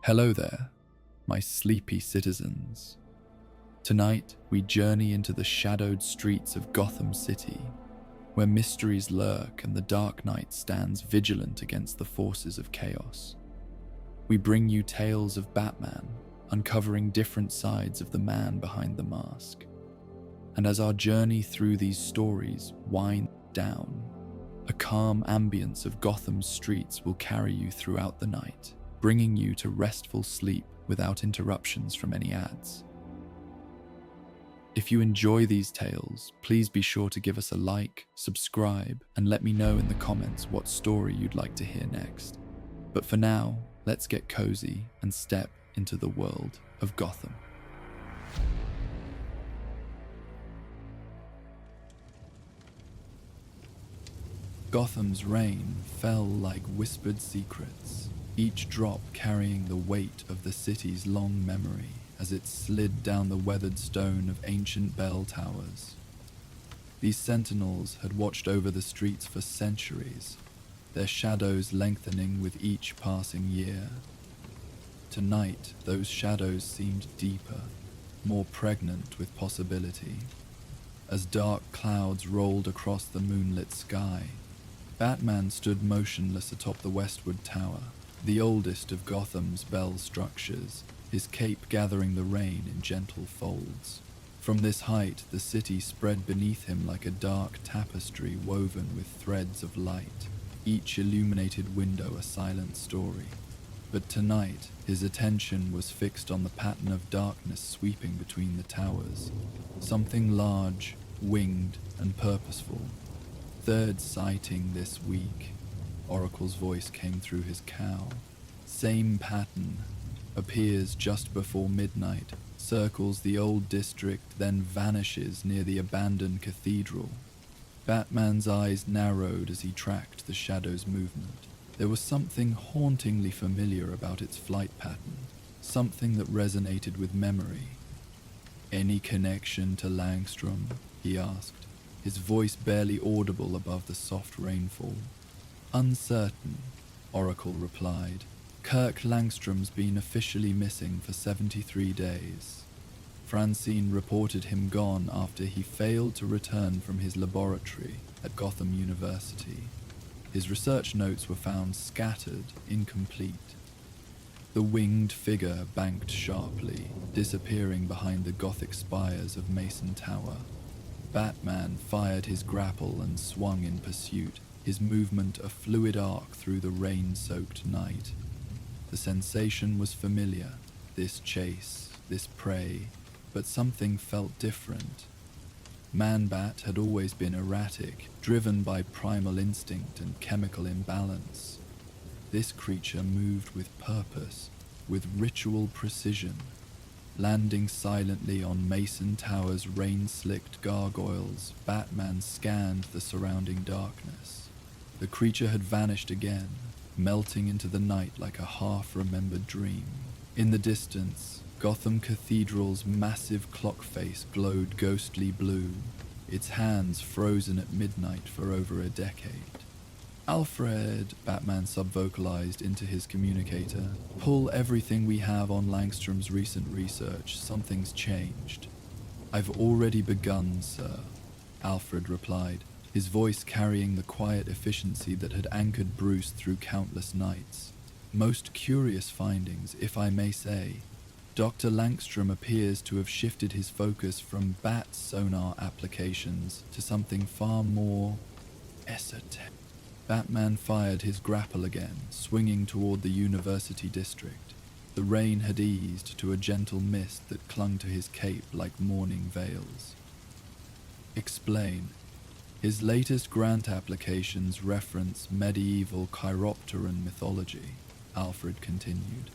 Hello there, my sleepy citizens. Tonight, we journey into the shadowed streets of Gotham City, where mysteries lurk and the Dark Knight stands vigilant against the forces of chaos. We bring you tales of Batman, uncovering different sides of the man behind the mask. And as our journey through these stories winds down, a calm ambience of Gotham's streets will carry you throughout the night, bringing you to restful sleep without interruptions from any ads. If you enjoy these tales, please be sure to give us a like, subscribe, and let me know in the comments what story you'd like to hear next. But for now, let's get cozy and step into the world of Gotham. Gotham's rain fell like whispered secrets, each drop carrying the weight of the city's long memory as it slid down the weathered stone of ancient bell towers. These sentinels had watched over the streets for centuries, their shadows lengthening with each passing year. Tonight, those shadows seemed deeper, more pregnant with possibility. As dark clouds rolled across the moonlit sky, Batman stood motionless atop the westward tower, the oldest of Gotham's bell structures, his cape gathering the rain in gentle folds. From this height, the city spread beneath him like a dark tapestry woven with threads of light, each illuminated window a silent story. But tonight, his attention was fixed on the pattern of darkness sweeping between the towers, something large, winged, and purposeful. Third sighting this week, Oracle's voice came through his cowl. Same pattern. Appears just before midnight, circles the old district, then vanishes near the abandoned cathedral. Batman's eyes narrowed as he tracked the shadow's movement. There was something hauntingly familiar about its flight pattern, something that resonated with memory. Any connection to Langstrom? He asked, his voice barely audible above the soft rainfall. Uncertain, Oracle replied. Kirk Langstrom's been officially missing for 73 days. Francine reported him gone after he failed to return from his laboratory at Gotham University. His research notes were found scattered, incomplete. The winged figure banked sharply, disappearing behind the Gothic spires of Mason Tower. Batman fired his grapple and swung in pursuit, his movement a fluid arc through the rain-soaked night. The sensation was familiar, this chase, this prey, but something felt different. Man-Bat had always been erratic, driven by primal instinct and chemical imbalance. This creature moved with purpose, with ritual precision. Landing silently on Mason Tower's rain-slicked gargoyles, Batman scanned the surrounding darkness. The creature had vanished again, melting into the night like a half-remembered dream. In the distance, Gotham Cathedral's massive clock face glowed ghostly blue, its hands frozen at midnight for over a decade. Alfred, Batman subvocalized into his communicator, pull everything we have on Langstrom's recent research. Something's changed. I've already begun, sir, Alfred replied, his voice carrying the quiet efficiency that had anchored Bruce through countless nights. Most curious findings, if I may say. Dr. Langstrom appears to have shifted his focus from bat sonar applications to something far more esoteric. Batman fired his grapple again, swinging toward the university district. The rain had eased to a gentle mist that clung to his cape like morning veils. Explain. His latest grant applications reference medieval chiropteran mythology, Alfred continued,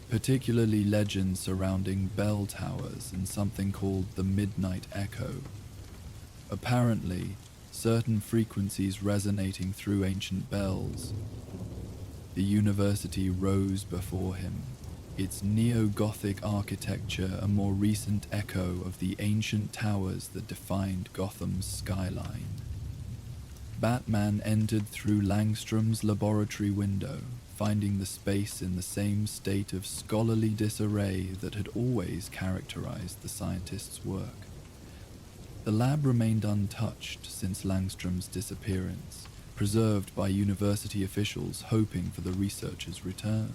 particularly legends surrounding bell towers and something called the Midnight Echo. Apparently, certain frequencies resonating through ancient bells. The university rose before him, its neo-Gothic architecture a more recent echo of the ancient towers that defined Gotham's skyline. Batman entered through Langstrom's laboratory window, finding the space in the same state of scholarly disarray that had always characterized the scientist's work. The lab remained untouched since Langstrom's disappearance, preserved by university officials hoping for the researcher's return.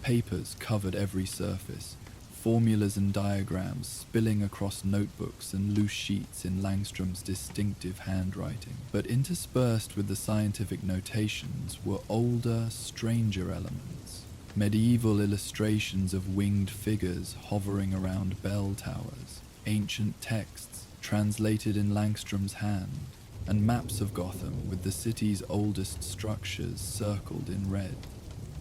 Papers covered every surface, formulas and diagrams spilling across notebooks and loose sheets in Langstrom's distinctive handwriting. But interspersed with the scientific notations were older, stranger elements. Medieval illustrations of winged figures hovering around bell towers, ancient texts translated in Langstrom's hand, and maps of Gotham with the city's oldest structures circled in red.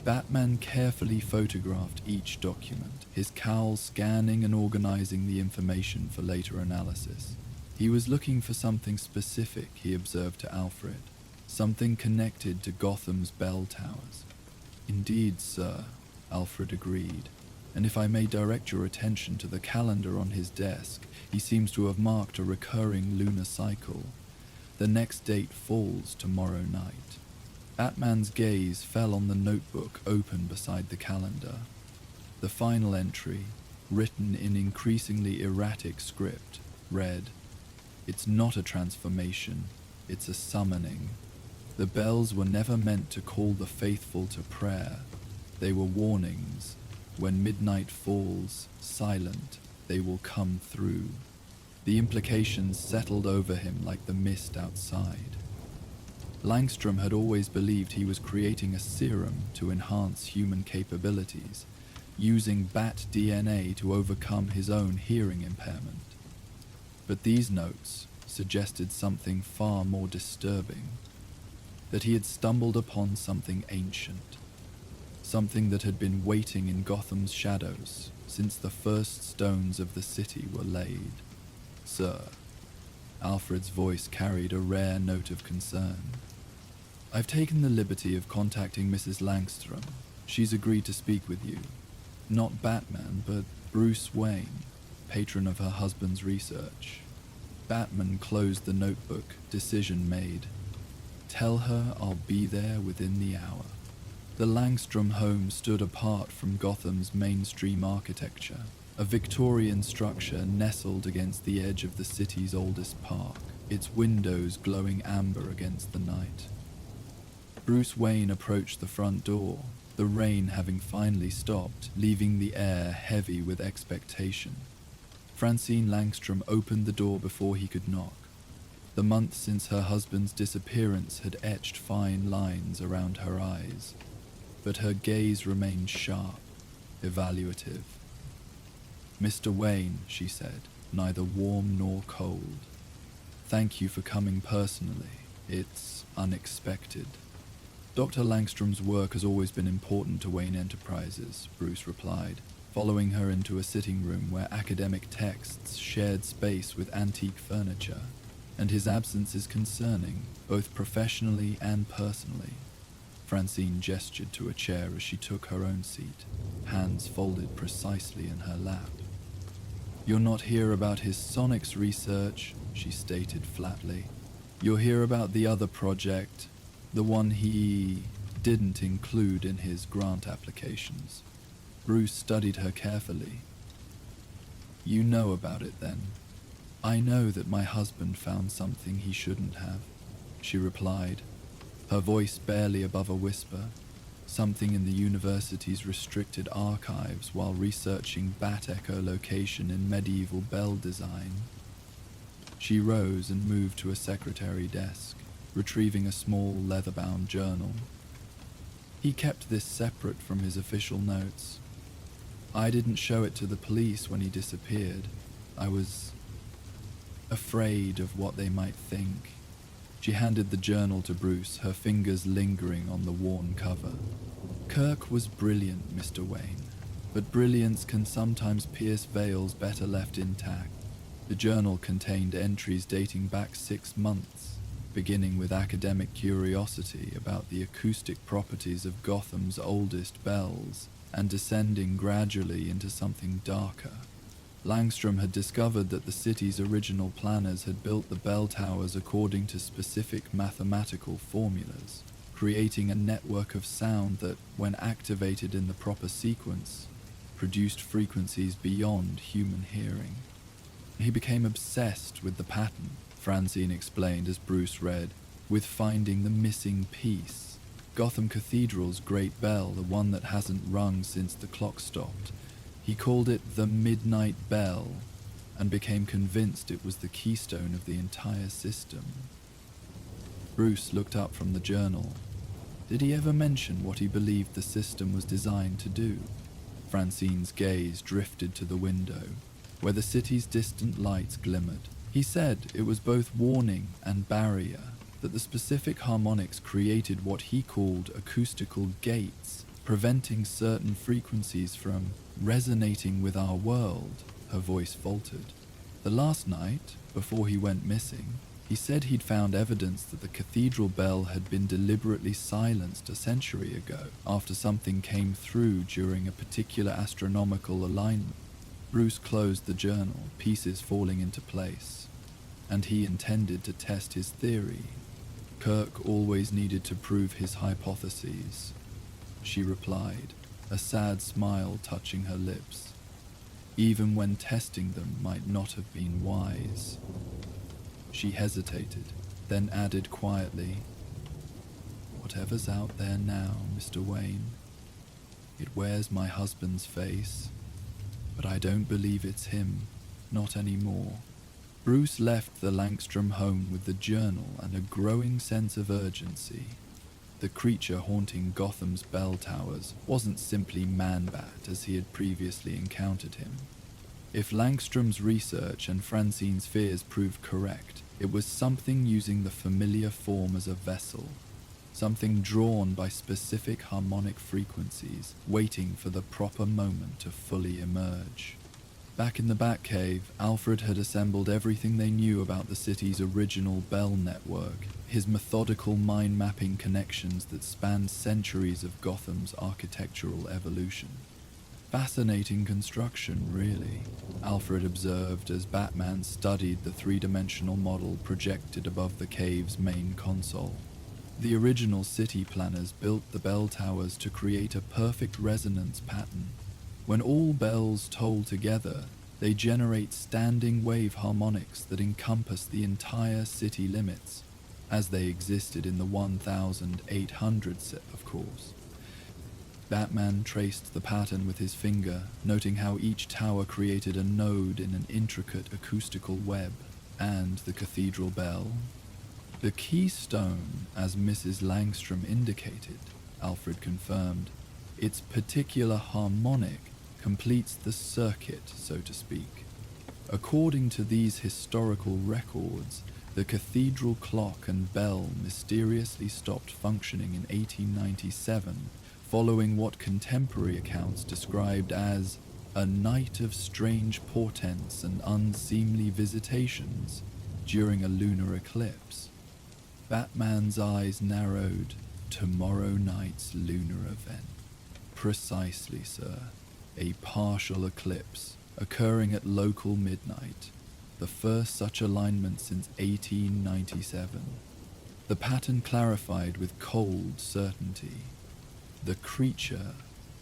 Batman carefully photographed each document, his cowl scanning and organizing the information for later analysis. He was looking for something specific, he observed to Alfred, something connected to Gotham's bell towers. Indeed, sir, Alfred agreed, and if I may direct your attention to the calendar on his desk, he seems to have marked a recurring lunar cycle. The next date falls tomorrow night. Batman's gaze fell on the notebook open beside the calendar. The final entry, written in increasingly erratic script, read, "It's not a transformation, it's a summoning. The bells were never meant to call the faithful to prayer. They were warnings. When midnight falls, silent, they will come through." The implications settled over him like the mist outside. Langstrom had always believed he was creating a serum to enhance human capabilities, using bat DNA to overcome his own hearing impairment. But these notes suggested something far more disturbing, that he had stumbled upon something ancient, something that had been waiting in Gotham's shadows since the first stones of the city were laid. "Sir," Alfred's voice carried a rare note of concern. "I've taken the liberty of contacting Mrs. Langstrom. She's agreed to speak with you. Not Batman, but Bruce Wayne, patron of her husband's research." Batman closed the notebook, decision made. "Tell her I'll be there within the hour." The Langstrom home stood apart from Gotham's mainstream architecture, a Victorian structure nestled against the edge of the city's oldest park, its windows glowing amber against the night. Bruce Wayne approached the front door, the rain having finally stopped, leaving the air heavy with expectation. Francine Langstrom opened the door before he could knock. The month since her husband's disappearance had etched fine lines around her eyes, but her gaze remained sharp, evaluative. "Mr. Wayne," she said, neither warm nor cold. "Thank you for coming personally. It's unexpected." "Dr. Langstrom's work has always been important to Wayne Enterprises," Bruce replied, following her into a sitting room where academic texts shared space with antique furniture, "and his absence is concerning, both professionally and personally." Francine gestured to a chair as she took her own seat, hands folded precisely in her lap. "You're not here about his sonics research," she stated flatly. "You're here about the other project, the one he didn't include in his grant applications." Bruce studied her carefully. "You know about it then?" "I know that my husband found something he shouldn't have," she replied, her voice barely above a whisper, "something in the university's restricted archives while researching bat echolocation in medieval bell design." She rose and moved to a secretary desk, retrieving a small leather-bound journal. "He kept this separate from his official notes. I didn't show it to the police when he disappeared. I was afraid of what they might think." She handed the journal to Bruce, her fingers lingering on the worn cover. "Kirk was brilliant, Mr. Wayne, but brilliance can sometimes pierce veils better left intact." The journal contained entries dating back 6 months, beginning with academic curiosity about the acoustic properties of Gotham's oldest bells, and descending gradually into something darker, Langstrom had discovered that the city's original planners had built the bell towers according to specific mathematical formulas, creating a network of sound that, when activated in the proper sequence, produced frequencies beyond human hearing. He became obsessed with the pattern, Francine explained as Bruce read, with finding the missing piece. Gotham Cathedral's great bell, the one that hasn't rung since the clock stopped. He called it the Midnight Bell, and became convinced it was the keystone of the entire system. Bruce looked up from the journal. Did he ever mention what he believed the system was designed to do? Francine's gaze drifted to the window, where the city's distant lights glimmered. He said it was both warning and barrier, that the specific harmonics created what he called acoustical gates, preventing certain frequencies from resonating with our world. Her voice faltered. The last night, before he went missing, he said he'd found evidence that the cathedral bell had been deliberately silenced a century ago after something came through during a particular astronomical alignment. Bruce closed the journal, pieces falling into place, and he intended to test his theory. Kirk always needed to prove his hypotheses, she replied, a sad smile touching her lips, even when testing them might not have been wise. She hesitated, then added quietly, "Whatever's out there now, Mr. Wayne, it wears my husband's face, but I don't believe it's him, not anymore." Bruce left the Langstrom home with the journal and a growing sense of urgency. The creature haunting Gotham's bell towers wasn't simply Man-Bat as he had previously encountered him. If Langstrom's research and Francine's fears proved correct, it was something using the familiar form as a vessel, something drawn by specific harmonic frequencies, waiting for the proper moment to fully emerge. Back in the Batcave, Alfred had assembled everything they knew about the city's original bell network, his methodical mind-mapping connections that spanned centuries of Gotham's architectural evolution. Fascinating construction, really, Alfred observed as Batman studied the three-dimensional model projected above the cave's main console. The original city planners built the bell towers to create a perfect resonance pattern. When all bells toll together, they generate standing wave harmonics that encompass the entire city limits, as they existed in the 1800s, of course. Batman traced the pattern with his finger, noting how each tower created a node in an intricate acoustical web, and the cathedral bell. The keystone, as Mrs. Langstrom indicated, Alfred confirmed. Its particular harmonic completes the circuit, so to speak. According to these historical records, the cathedral clock and bell mysteriously stopped functioning in 1897, following what contemporary accounts described as a night of strange portents and unseemly visitations during a lunar eclipse. Batman's eyes narrowed. Tomorrow night's lunar event. Precisely, sir. A partial eclipse, occurring at local midnight, the first such alignment since 1897. The pattern clarified with cold certainty. The creature,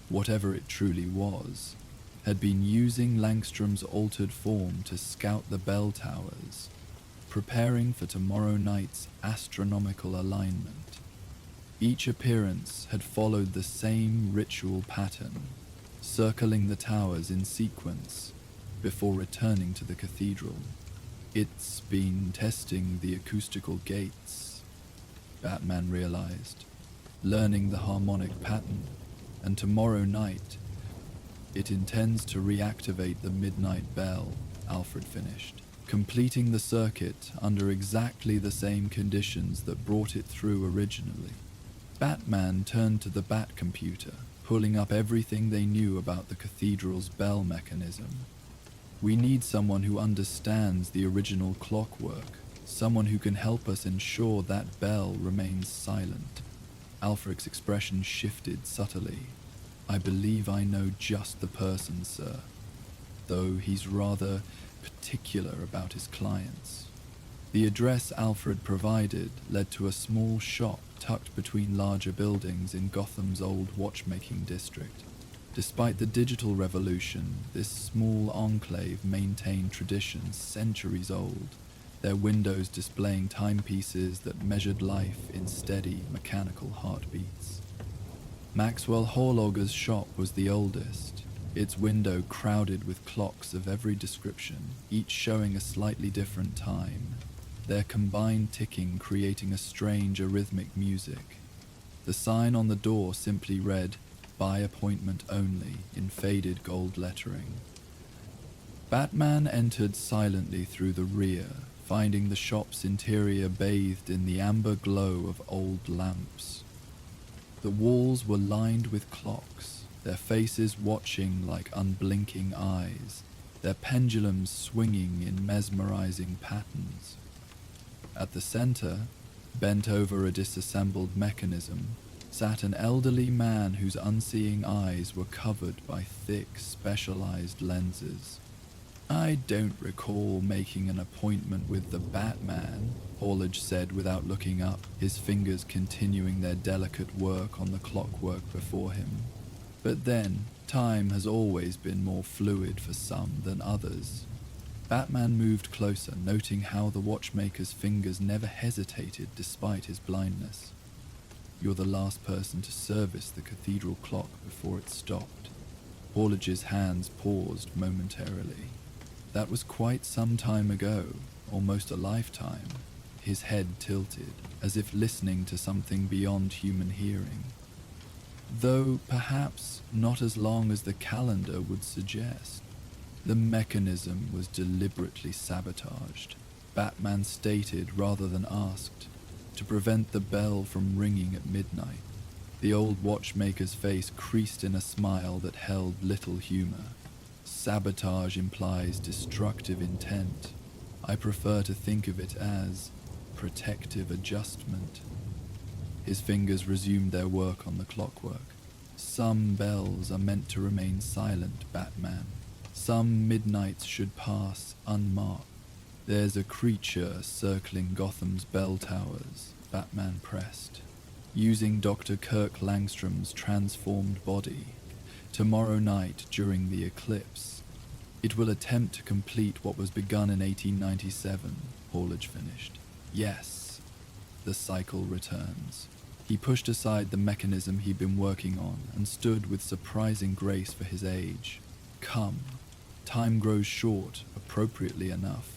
whatever it truly was, had been using Langstrom's altered form to scout the bell towers, preparing for tomorrow night's astronomical alignment. Each appearance had followed the same ritual pattern, circling the towers in sequence before returning to the cathedral. It's been testing the acoustical gates, Batman realized, learning the harmonic pattern, and tomorrow night it intends to reactivate the midnight bell, Alfred finished, completing the circuit under exactly the same conditions that brought it through originally. Batman turned to the Bat-computer, pulling up everything they knew about the cathedral's bell mechanism. We need someone who understands the original clockwork, someone who can help us ensure that bell remains silent. Alfred's expression shifted subtly. I believe I know just the person, sir. though he's rather particular about his clients. The address Alfred provided led to a small shop tucked between larger buildings in Gotham's old watchmaking district. Despite the digital revolution, this small enclave maintained traditions centuries old, their windows displaying timepieces that measured life in steady, mechanical heartbeats. Maxwell Horloger's shop was the oldest, its window crowded with clocks of every description, each showing a slightly different time, their combined ticking creating a strange arrhythmic music. The sign on the door simply read, "By appointment only," in faded gold lettering. Batman entered silently through the rear, finding the shop's interior bathed in the amber glow of old lamps. The walls were lined with clocks, their faces watching like unblinking eyes, their pendulums swinging in mesmerizing patterns. At the center, bent over a disassembled mechanism, sat an elderly man whose unseeing eyes were covered by thick, specialized lenses. "I don't recall making an appointment with the Batman," Horloge said without looking up, his fingers continuing their delicate work on the clockwork before him. But then, time has always been more fluid for some than others. Batman moved closer, noting how the watchmaker's fingers never hesitated despite his blindness. "You're the last person to service the cathedral clock before it stopped." Horloge's hands paused momentarily. That was quite some time ago, almost a lifetime. His head tilted, as if listening to something beyond human hearing. Though perhaps not as long as the calendar would suggest. The mechanism was deliberately sabotaged, Batman stated rather than asked, to prevent the bell from ringing at midnight. The old watchmaker's face creased in a smile that held little humor. Sabotage implies destructive intent. I prefer to think of it as protective adjustment. His fingers resumed their work on the clockwork. "Some bells are meant to remain silent, Batman. Some midnights should pass unmarked. There's a creature circling Gotham's bell towers," Batman pressed, using Dr. Kirk Langstrom's transformed body. "Tomorrow night, during the eclipse, it will attempt to complete what was begun in 1897, Horloge finished. "Yes, the cycle returns." He pushed aside the mechanism he'd been working on and stood with surprising grace for his age. "Come, time grows short, appropriately enough."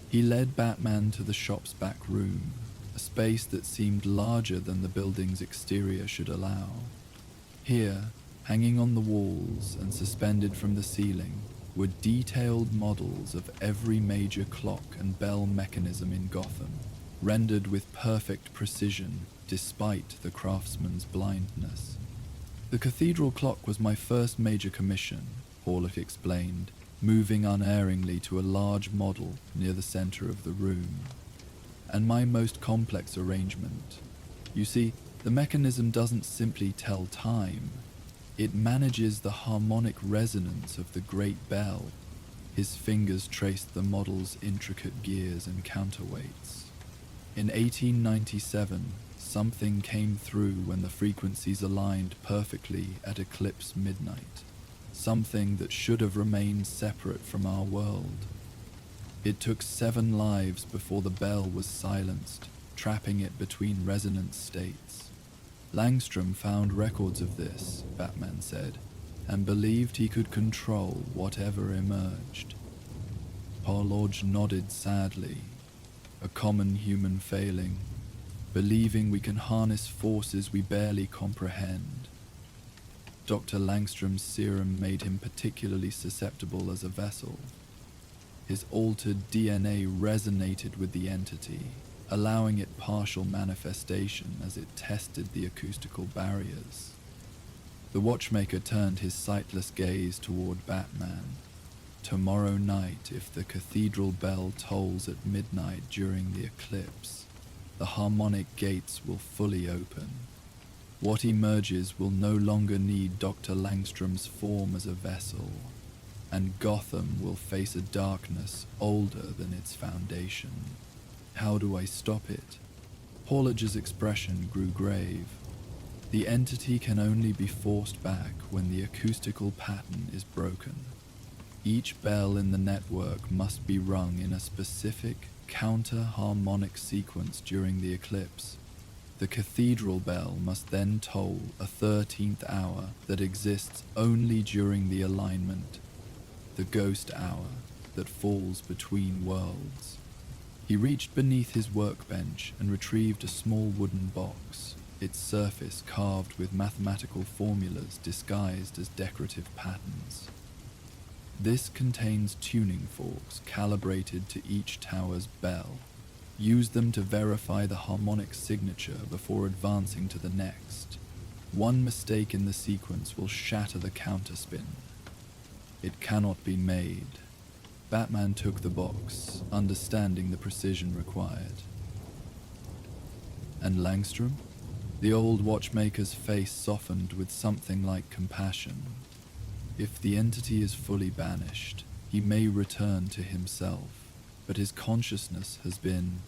He led Batman to the shop's back room, a space that seemed larger than the building's exterior should allow. Here, hanging on the walls and suspended from the ceiling, were detailed models of every major clock and bell mechanism in Gotham, rendered with perfect precision despite the craftsman's blindness. "The cathedral clock was my first major commission," Horloge explained, moving unerringly to a large model near the center of the room. "And my most complex arrangement. You see, the mechanism doesn't simply tell time. It manages the harmonic resonance of the great bell." His fingers traced the model's intricate gears and counterweights. "In 1897, something came through when the frequencies aligned perfectly at eclipse midnight. Something that should have remained separate from our world. It took 7 lives before the bell was silenced, trapping it between resonance states. Langstrom found records of this," Batman said, "and believed he could control whatever emerged." Horloge nodded sadly. "A common human failing, believing we can harness forces we barely comprehend. Dr. Langstrom's serum made him particularly susceptible as a vessel. His altered DNA resonated with the entity, allowing it partial manifestation as it tested the acoustical barriers." The watchmaker turned his sightless gaze toward Batman. "Tomorrow night, if the cathedral bell tolls at midnight during the eclipse, the harmonic gates will fully open. What emerges will no longer need Dr. Langstrom's form as a vessel. and Gotham will face a darkness older than its foundation. How do I stop it? Horloge's expression grew grave. The entity can only be forced back when the acoustical pattern is broken. Each bell in the network must be rung in a specific counter-harmonic sequence during the eclipse. The cathedral bell must then toll a 13th hour that exists only during the alignment, the ghost hour that falls between worlds. He reached beneath his workbench and retrieved a small wooden box, its surface carved with mathematical formulas disguised as decorative patterns. This contains tuning forks calibrated to each tower's bell. Use them to verify the harmonic signature before advancing to the next. One mistake in the sequence will shatter the counterspin. It cannot be made. Batman took the box, understanding the precision required. And Langstrom? The old watchmaker's face softened with something like compassion. If the entity is fully banished, he may return to himself, but his consciousness has been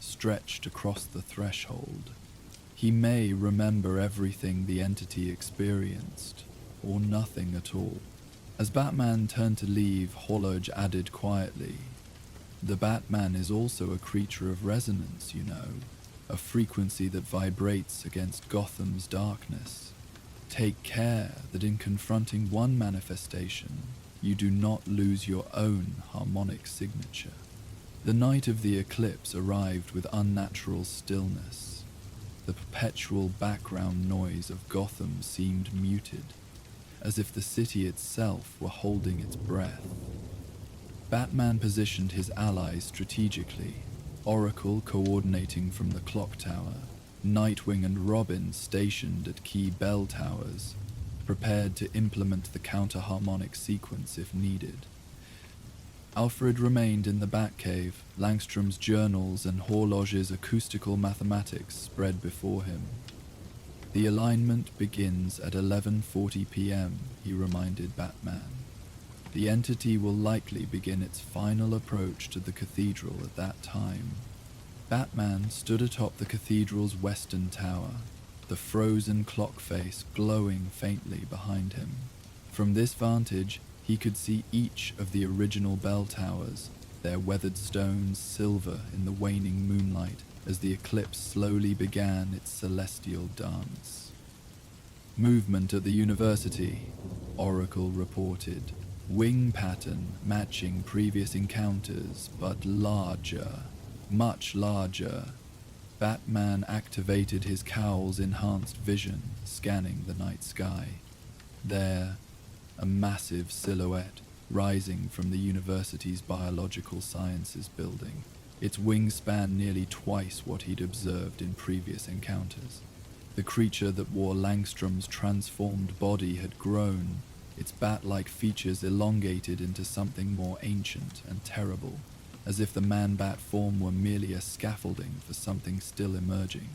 stretched across the threshold. He may remember everything the entity experienced, or nothing at all. As Batman turned to leave, Horloge added quietly, "The Batman is also a creature of resonance, you know, a frequency that vibrates against Gotham's darkness. Take care that in confronting one manifestation, you do not lose your own harmonic signature." The night of the eclipse arrived with unnatural stillness. The perpetual background noise of Gotham seemed muted, as if the city itself were holding its breath. Batman positioned his allies strategically, Oracle coordinating from the clock tower, Nightwing and Robin stationed at key bell towers, prepared to implement the counter-harmonic sequence if needed. Alfred remained in the Batcave, Langstrom's journals and Horloge's acoustical mathematics spread before him. "The alignment begins at 11:40 p.m., he reminded Batman. "The entity will likely begin its final approach to the cathedral at that time." Batman stood atop the cathedral's western tower, the frozen clock face glowing faintly behind him. From this vantage, he could see each of the original bell towers, their weathered stones silver in the waning moonlight as the eclipse slowly began its celestial dance. "Movement at the university," Oracle reported. "Wing pattern matching previous encounters, but larger. Much larger." Batman activated his cowl's enhanced vision, scanning the night sky. There, a massive silhouette rising from the university's biological sciences building, its wingspan nearly twice what he'd observed in previous encounters. The creature that wore Langstrom's transformed body had grown, its bat-like features elongated into something more ancient and terrible, as if the man-bat form were merely a scaffolding for something still emerging.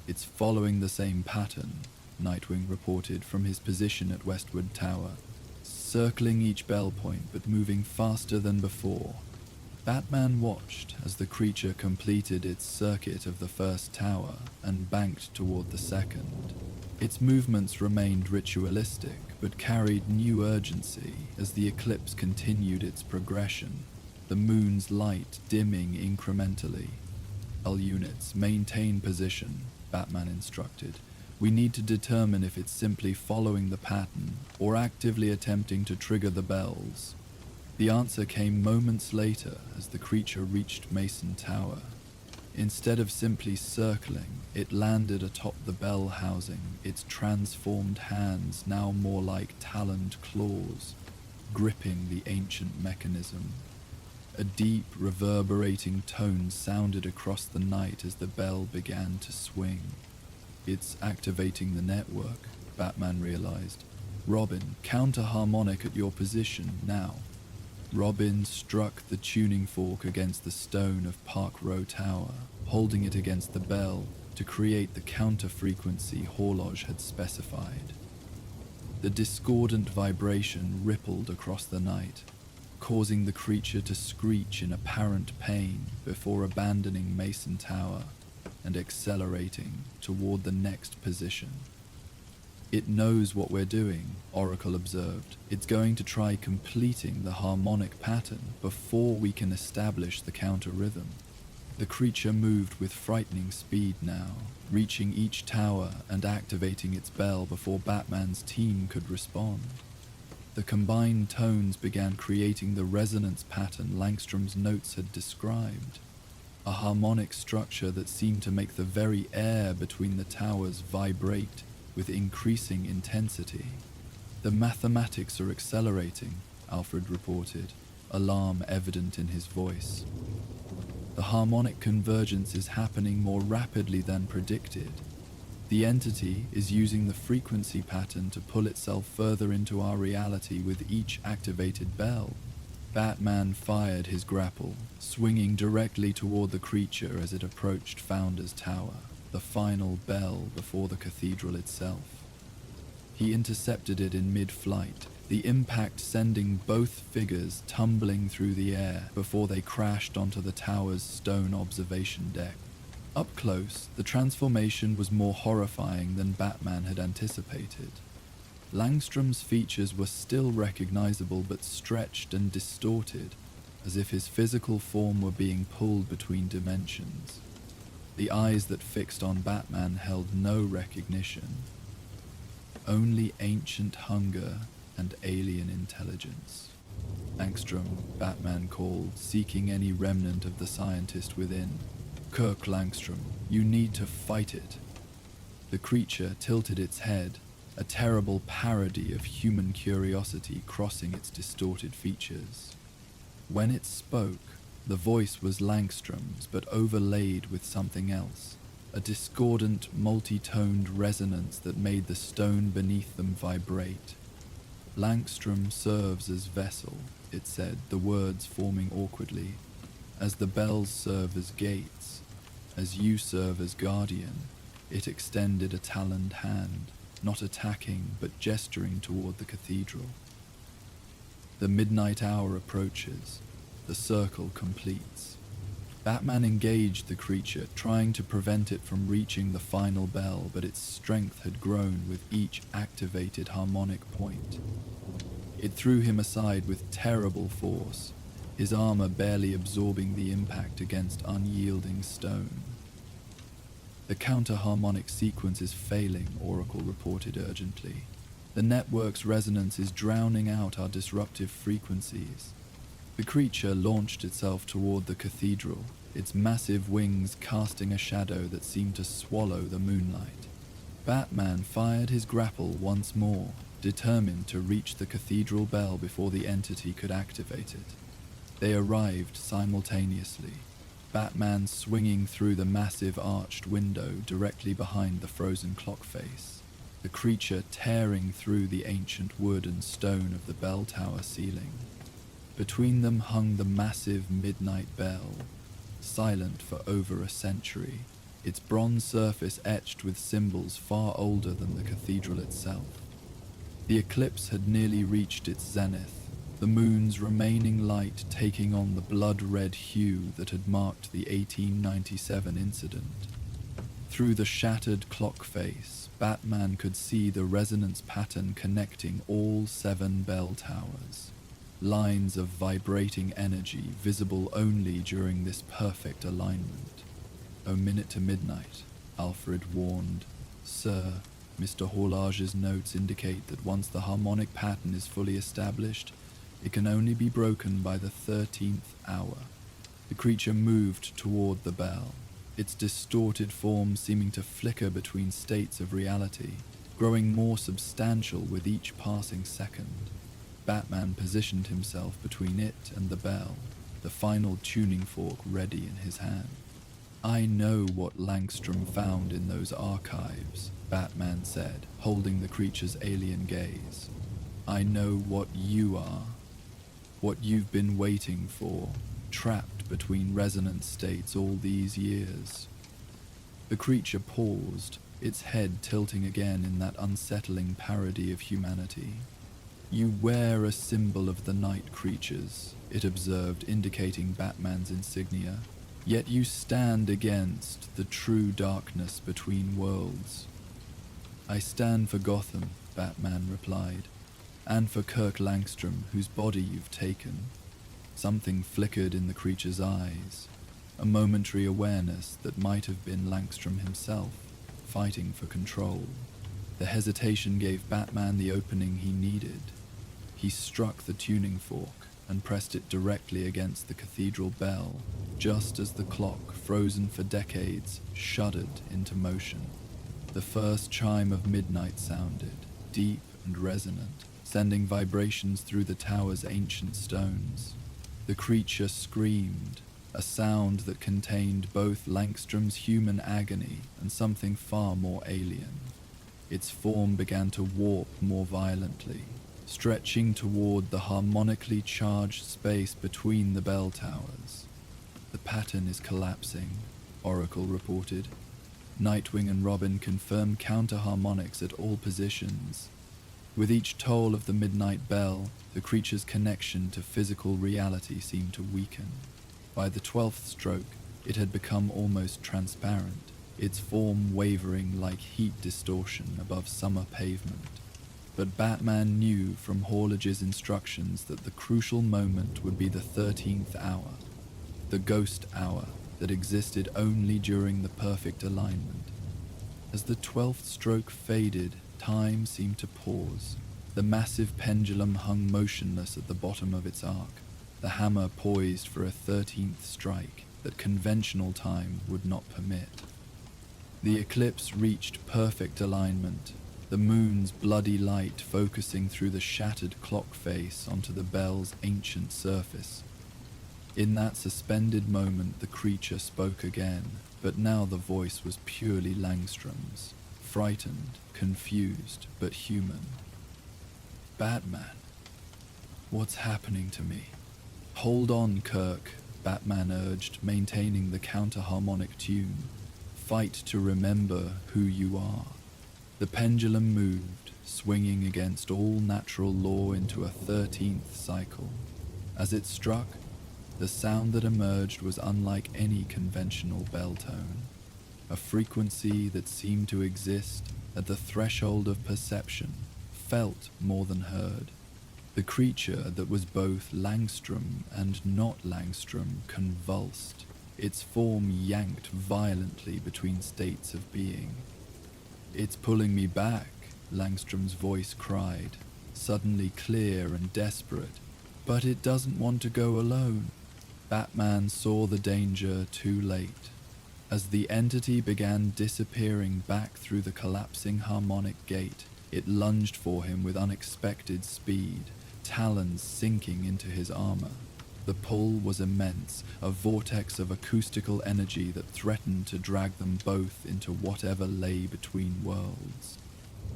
"It's following the same pattern," Nightwing reported from his position at Westwood Tower, circling each bell point but moving faster than before. Batman watched as the creature completed its circuit of the first tower and banked toward the second. Its movements remained ritualistic but carried new urgency as the eclipse continued its progression, the moon's light dimming incrementally. "All units, maintain position," Batman instructed. "We need to determine if it's simply following the pattern or actively attempting to trigger the bells." The answer came moments later as the creature reached Mason Tower. Instead of simply circling, it landed atop the bell housing, its transformed hands now more like taloned claws, gripping the ancient mechanism. A deep, reverberating tone sounded across the night as the bell began to swing. "It's activating the network," Batman realized. "Robin, counter-harmonic at your position, now." Robin struck the tuning fork against the stone of Park Row Tower, holding it against the bell to create the counter-frequency Horloge had specified. The discordant vibration rippled across the night, causing the creature to screech in apparent pain before abandoning Mason Tower and accelerating toward the next position. "It knows what we're doing," Oracle observed. "It's going to try completing the harmonic pattern before we can establish the counter-rhythm." The creature moved with frightening speed now, reaching each tower and activating its bell before Batman's team could respond. The combined tones began creating the resonance pattern Langstrom's notes had described, a harmonic structure that seemed to make the very air between the towers vibrate with increasing intensity. "The mathematics are accelerating," Alfred reported, alarm evident in his voice. "The harmonic convergence is happening more rapidly than predicted. The entity is using the frequency pattern to pull itself further into our reality with each activated bell." Batman fired his grapple, swinging directly toward the creature as it approached Founder's Tower, the final bell before the cathedral itself. He intercepted it in mid-flight, the impact sending both figures tumbling through the air before they crashed onto the tower's stone observation deck. Up close, the transformation was more horrifying than Batman had anticipated. Langstrom's features were still recognizable but stretched and distorted, as if his physical form were being pulled between dimensions. The eyes that fixed on Batman held no recognition, only ancient hunger and alien intelligence. "Langstrom," Batman called, seeking any remnant of the scientist within. "Kirk Langstrom, you need to fight it." The creature tilted its head, a terrible parody of human curiosity crossing its distorted features. When it spoke, the voice was Langstrom's, but overlaid with something else, a discordant, multi-toned resonance that made the stone beneath them vibrate. "Langstrom serves as vessel," it said, the words forming awkwardly, "as the bells serve as gates, as you serve as guardian." It extended a taloned hand, not attacking but gesturing toward the cathedral. The midnight hour approaches. The circle completes. Batman engaged the creature, trying to prevent it from reaching the final bell, but its strength had grown with each activated harmonic point. It threw him aside with terrible force, his armor barely absorbing the impact against unyielding stone. "The counter-harmonic sequence is failing," Oracle reported urgently. "The network's resonance is drowning out our disruptive frequencies." The creature launched itself toward the cathedral, its massive wings casting a shadow that seemed to swallow the moonlight. Batman fired his grapple once more, determined to reach the cathedral bell before the entity could activate it. They arrived simultaneously, Batman swinging through the massive arched window directly behind the frozen clock face, the creature tearing through the ancient wood and stone of the bell tower ceiling. Between them hung the massive midnight bell, silent for over a century, its bronze surface etched with symbols far older than the cathedral itself. The eclipse had nearly reached its zenith, the moon's remaining light taking on the blood-red hue that had marked the 1897 incident. Through the shattered clock face, Batman could see the resonance pattern connecting all 7 bell towers, lines of vibrating energy visible only during this perfect alignment. "A minute to midnight," Alfred warned. "Sir, Mr. Horlage's notes indicate that once the harmonic pattern is fully established, it can only be broken by the 13th hour. The creature moved toward the bell, its distorted form seeming to flicker between states of reality, growing more substantial with each passing second. Batman positioned himself between it and the bell, the final tuning fork ready in his hand. "I know what Langstrom found in those archives," Batman said, holding the creature's alien gaze. "I know what you are. What you've been waiting for, trapped between resonance states all these years." The creature paused, its head tilting again in that unsettling parody of humanity. "You wear a symbol of the night creatures," it observed, indicating Batman's insignia. "Yet you stand against the true darkness between worlds." "I stand for Gotham," Batman replied, "and for Kirk Langstrom, whose body you've taken." Something flickered in the creature's eyes, a momentary awareness that might have been Langstrom himself, fighting for control. The hesitation gave Batman the opening he needed. He struck the tuning fork and pressed it directly against the cathedral bell, just as the clock, frozen for decades, shuddered into motion. The first chime of midnight sounded, deep and resonant, sending vibrations through the tower's ancient stones. The creature screamed, a sound that contained both Langstrom's human agony and something far more alien. Its form began to warp more violently, stretching toward the harmonically charged space between the bell towers. "The pattern is collapsing," Oracle reported. Nightwing and Robin confirmed counter-harmonics at all positions. With each toll of the midnight bell, the creature's connection to physical reality seemed to weaken. By the 12th stroke, it had become almost transparent, its form wavering like heat distortion above summer pavement. But Batman knew from Horlage's instructions that the crucial moment would be the 13th hour, the ghost hour that existed only during the perfect alignment. As the 12th stroke faded, time seemed to pause. The massive pendulum hung motionless at the bottom of its arc, the hammer poised for a 13th strike that conventional time would not permit. The eclipse reached perfect alignment, the moon's bloody light focusing through the shattered clock face onto the bell's ancient surface. In that suspended moment, the creature spoke again, but now the voice was purely Langstrom's, frightened, confused, but human. "Batman, what's happening to me?" "Hold on, Kirk," Batman urged, maintaining the counter-harmonic tune. "Fight to remember who you are." The pendulum moved, swinging against all natural law into a 13th cycle. As it struck, the sound that emerged was unlike any conventional bell tone, a frequency that seemed to exist at the threshold of perception, felt more than heard. The creature that was both Langstrom and not Langstrom convulsed, its form yanked violently between states of being. "It's pulling me back," Langstrom's voice cried, suddenly clear and desperate. "But it doesn't want to go alone." Batman saw the danger too late. As the entity began disappearing back through the collapsing harmonic gate, it lunged for him with unexpected speed, talons sinking into his armor. The pull was immense, a vortex of acoustical energy that threatened to drag them both into whatever lay between worlds.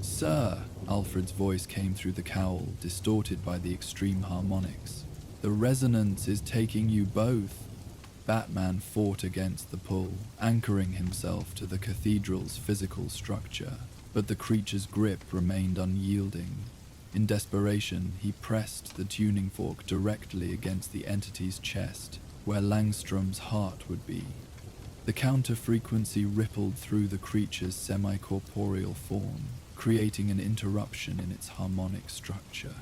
"Sir," Alfred's voice came through the cowl, distorted by the extreme harmonics. "The resonance is taking you both." Batman fought against the pull, anchoring himself to the cathedral's physical structure, but the creature's grip remained unyielding. In desperation, he pressed the tuning fork directly against the entity's chest, where Langstrom's heart would be. The counter-frequency rippled through the creature's semi-corporeal form, creating an interruption in its harmonic structure.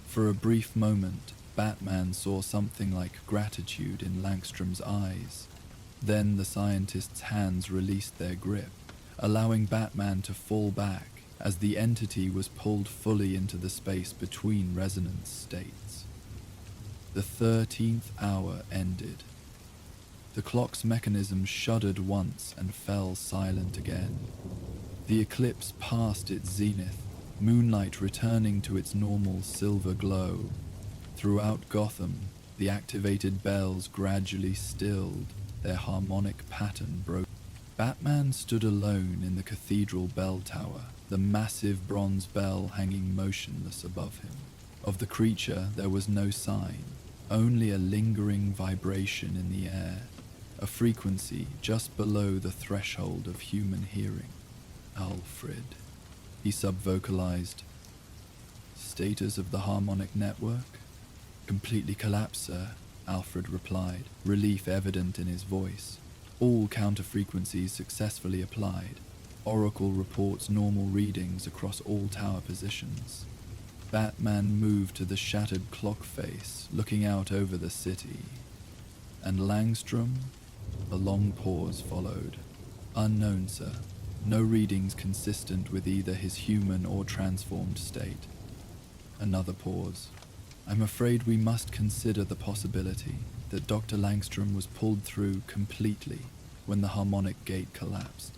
For a brief moment, Batman saw something like gratitude in Langstrom's eyes. Then the scientist's hands released their grip, allowing Batman to fall back as the entity was pulled fully into the space between resonance states. The 13th hour ended. The clock's mechanism shuddered once and fell silent again. The eclipse passed its zenith, moonlight returning to its normal silver glow. Throughout Gotham, the activated bells gradually stilled, their harmonic pattern broke. Batman stood alone in the cathedral bell tower, the massive bronze bell hanging motionless above him. Of the creature there was no sign, only a lingering vibration in the air, a frequency just below the threshold of human hearing. Alfred, he subvocalized. Status of the harmonic network? Completely collapsed, sir, Alfred replied, relief evident in his voice. All counter-frequencies successfully applied. Oracle reports normal readings across all tower positions. Batman moved to the shattered clock face, looking out over the city. And Langstrom? A long pause followed. Unknown, sir. No readings consistent with either his human or transformed state. Another pause. I'm afraid we must consider the possibility that Dr. Langstrom was pulled through completely when the harmonic gate collapsed.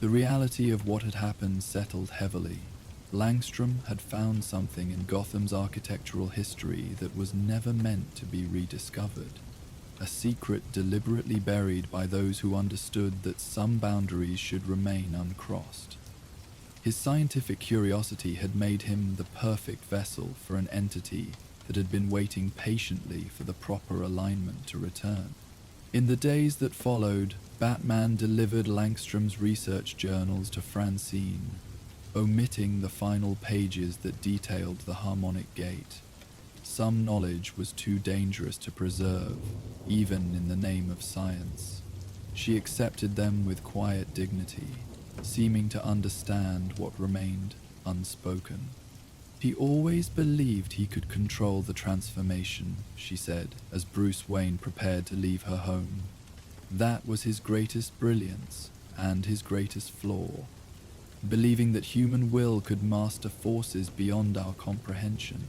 The reality of what had happened settled heavily. Langstrom had found something in Gotham's architectural history that was never meant to be rediscovered. A secret deliberately buried by those who understood that some boundaries should remain uncrossed. His scientific curiosity had made him the perfect vessel for an entity that had been waiting patiently for the proper alignment to return. In the days that followed, Batman delivered Langstrom's research journals to Francine, omitting the final pages that detailed the harmonic gate. Some knowledge was too dangerous to preserve, even in the name of science. She accepted them with quiet dignity, seeming to understand what remained unspoken. He always believed he could control the transformation, she said, as Bruce Wayne prepared to leave her home. That was his greatest brilliance and his greatest flaw, believing that human will could master forces beyond our comprehension.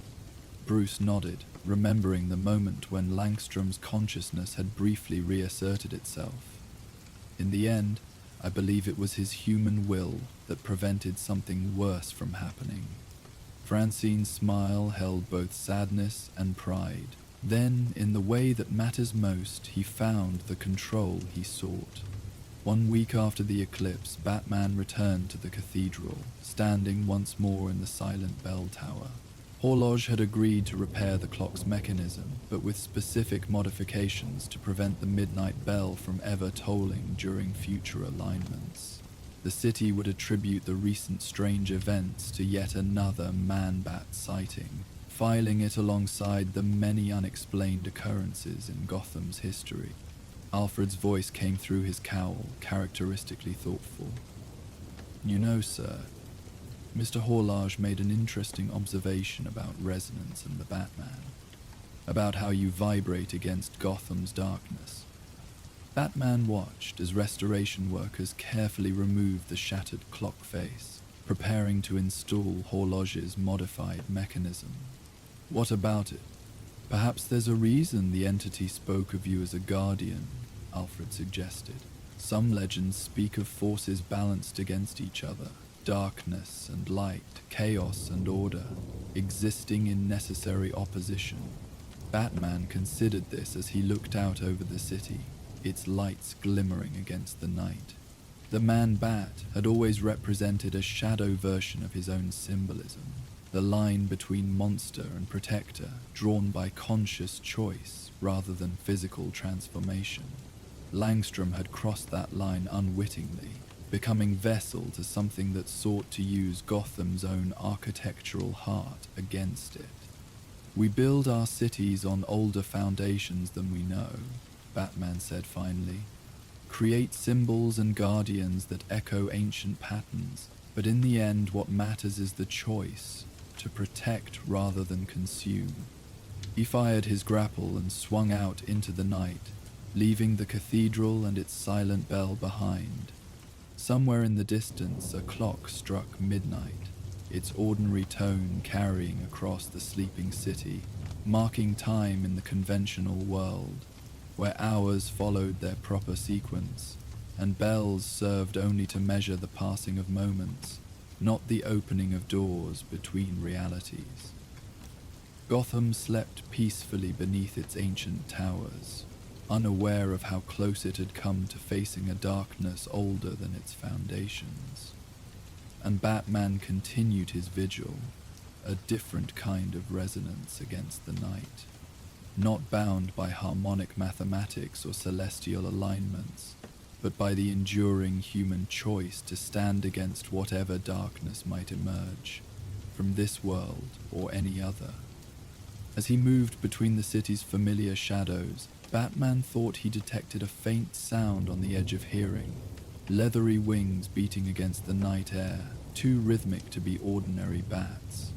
Bruce nodded, remembering the moment when Langstrom's consciousness had briefly reasserted itself. In the end, I believe it was his human will that prevented something worse from happening. Francine's smile held both sadness and pride. Then, in the way that matters most, he found the control he sought. 1 week after the eclipse, Batman returned to the cathedral, standing once more in the silent bell tower. Horloge had agreed to repair the clock's mechanism, but with specific modifications to prevent the midnight bell from ever tolling during future alignments. The city would attribute the recent strange events to yet another man-bat sighting, filing it alongside the many unexplained occurrences in Gotham's history. Alfred's voice came through his cowl, characteristically thoughtful. You know, sir, Mr. Horloge made an interesting observation about resonance and the Batman, about how you vibrate against Gotham's darkness. Batman watched as restoration workers carefully removed the shattered clock face, preparing to install Horloge's modified mechanism. What about it? Perhaps there's a reason the entity spoke of you as a guardian, Alfred suggested. Some legends speak of forces balanced against each other, darkness and light, chaos and order, existing in necessary opposition. Batman considered this as he looked out over the city, its lights glimmering against the night. The man-bat had always represented a shadow version of his own symbolism, the line between monster and protector, drawn by conscious choice rather than physical transformation. Langstrom had crossed that line unwittingly, becoming vessel to something that sought to use Gotham's own architectural heart against it. We build our cities on older foundations than we know, Batman said finally. Create symbols and guardians that echo ancient patterns, but in the end what matters is the choice, to protect rather than consume. He fired his grapple and swung out into the night, leaving the cathedral and its silent bell behind. Somewhere in the distance, a clock struck midnight, its ordinary tone carrying across the sleeping city, marking time in the conventional world, where hours followed their proper sequence, and bells served only to measure the passing of moments, not the opening of doors between realities. Gotham slept peacefully beneath its ancient towers, unaware of how close it had come to facing a darkness older than its foundations. And Batman continued his vigil, a different kind of resonance against the night, not bound by harmonic mathematics or celestial alignments, but by the enduring human choice to stand against whatever darkness might emerge, from this world or any other. As he moved between the city's familiar shadows, Batman thought he detected a faint sound on the edge of hearing, leathery wings beating against the night air, too rhythmic to be ordinary bats.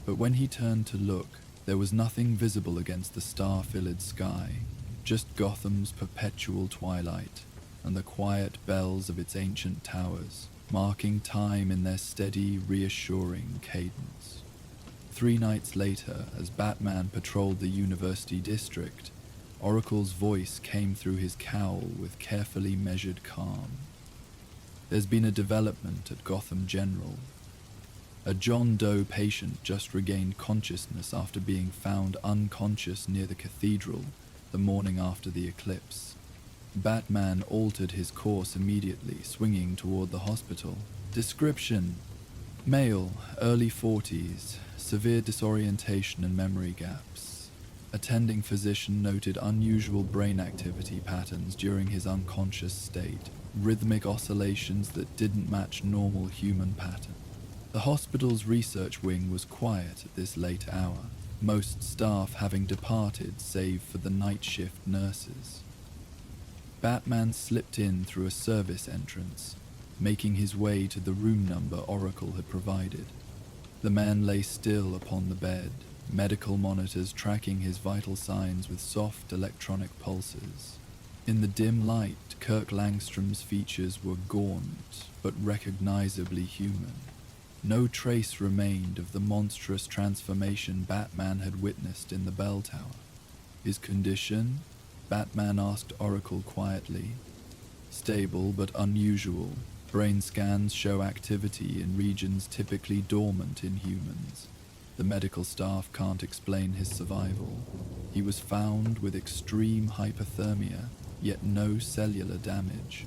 But when he turned to look, there was nothing visible against the star-filled sky, just Gotham's perpetual twilight and the quiet bells of its ancient towers, marking time in their steady, reassuring cadence. 3 nights later, as Batman patrolled the University District, Oracle's voice came through his cowl with carefully measured calm. There's been a development at Gotham General. A John Doe patient just regained consciousness after being found unconscious near the cathedral the morning after the eclipse. Batman altered his course immediately, swinging toward the hospital. Description: male, early 40s, severe disorientation and memory gaps. Attending physician noted unusual brain activity patterns during his unconscious state, rhythmic oscillations that didn't match normal human patterns. The hospital's research wing was quiet at this late hour, most staff having departed save for the night shift nurses. Batman slipped in through a service entrance, making his way to the room number Oracle had provided. The man lay still upon the bed, medical monitors tracking his vital signs with soft electronic pulses. In the dim light, Kirk Langstrom's features were gaunt, but recognizably human. No trace remained of the monstrous transformation Batman had witnessed in the bell tower. His condition? Batman asked Oracle quietly. Stable but unusual. Brain scans show activity in regions typically dormant in humans. The medical staff can't explain his survival. He was found with extreme hypothermia, yet no cellular damage.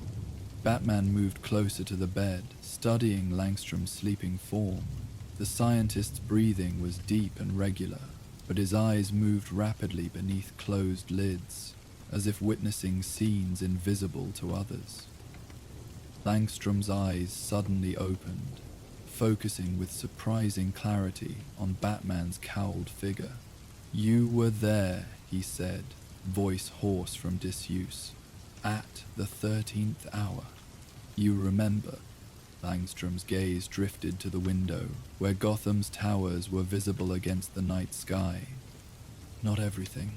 Batman moved closer to the bed, studying Langstrom's sleeping form. The scientist's breathing was deep and regular, but his eyes moved rapidly beneath closed lids, as if witnessing scenes invisible to others. Langstrom's eyes suddenly opened, focusing with surprising clarity on Batman's cowled figure. "You were there," he said, voice hoarse from disuse, "at the 13th hour. You remember." Langstrom's gaze drifted to the window, where Gotham's towers were visible against the night sky. "Not everything.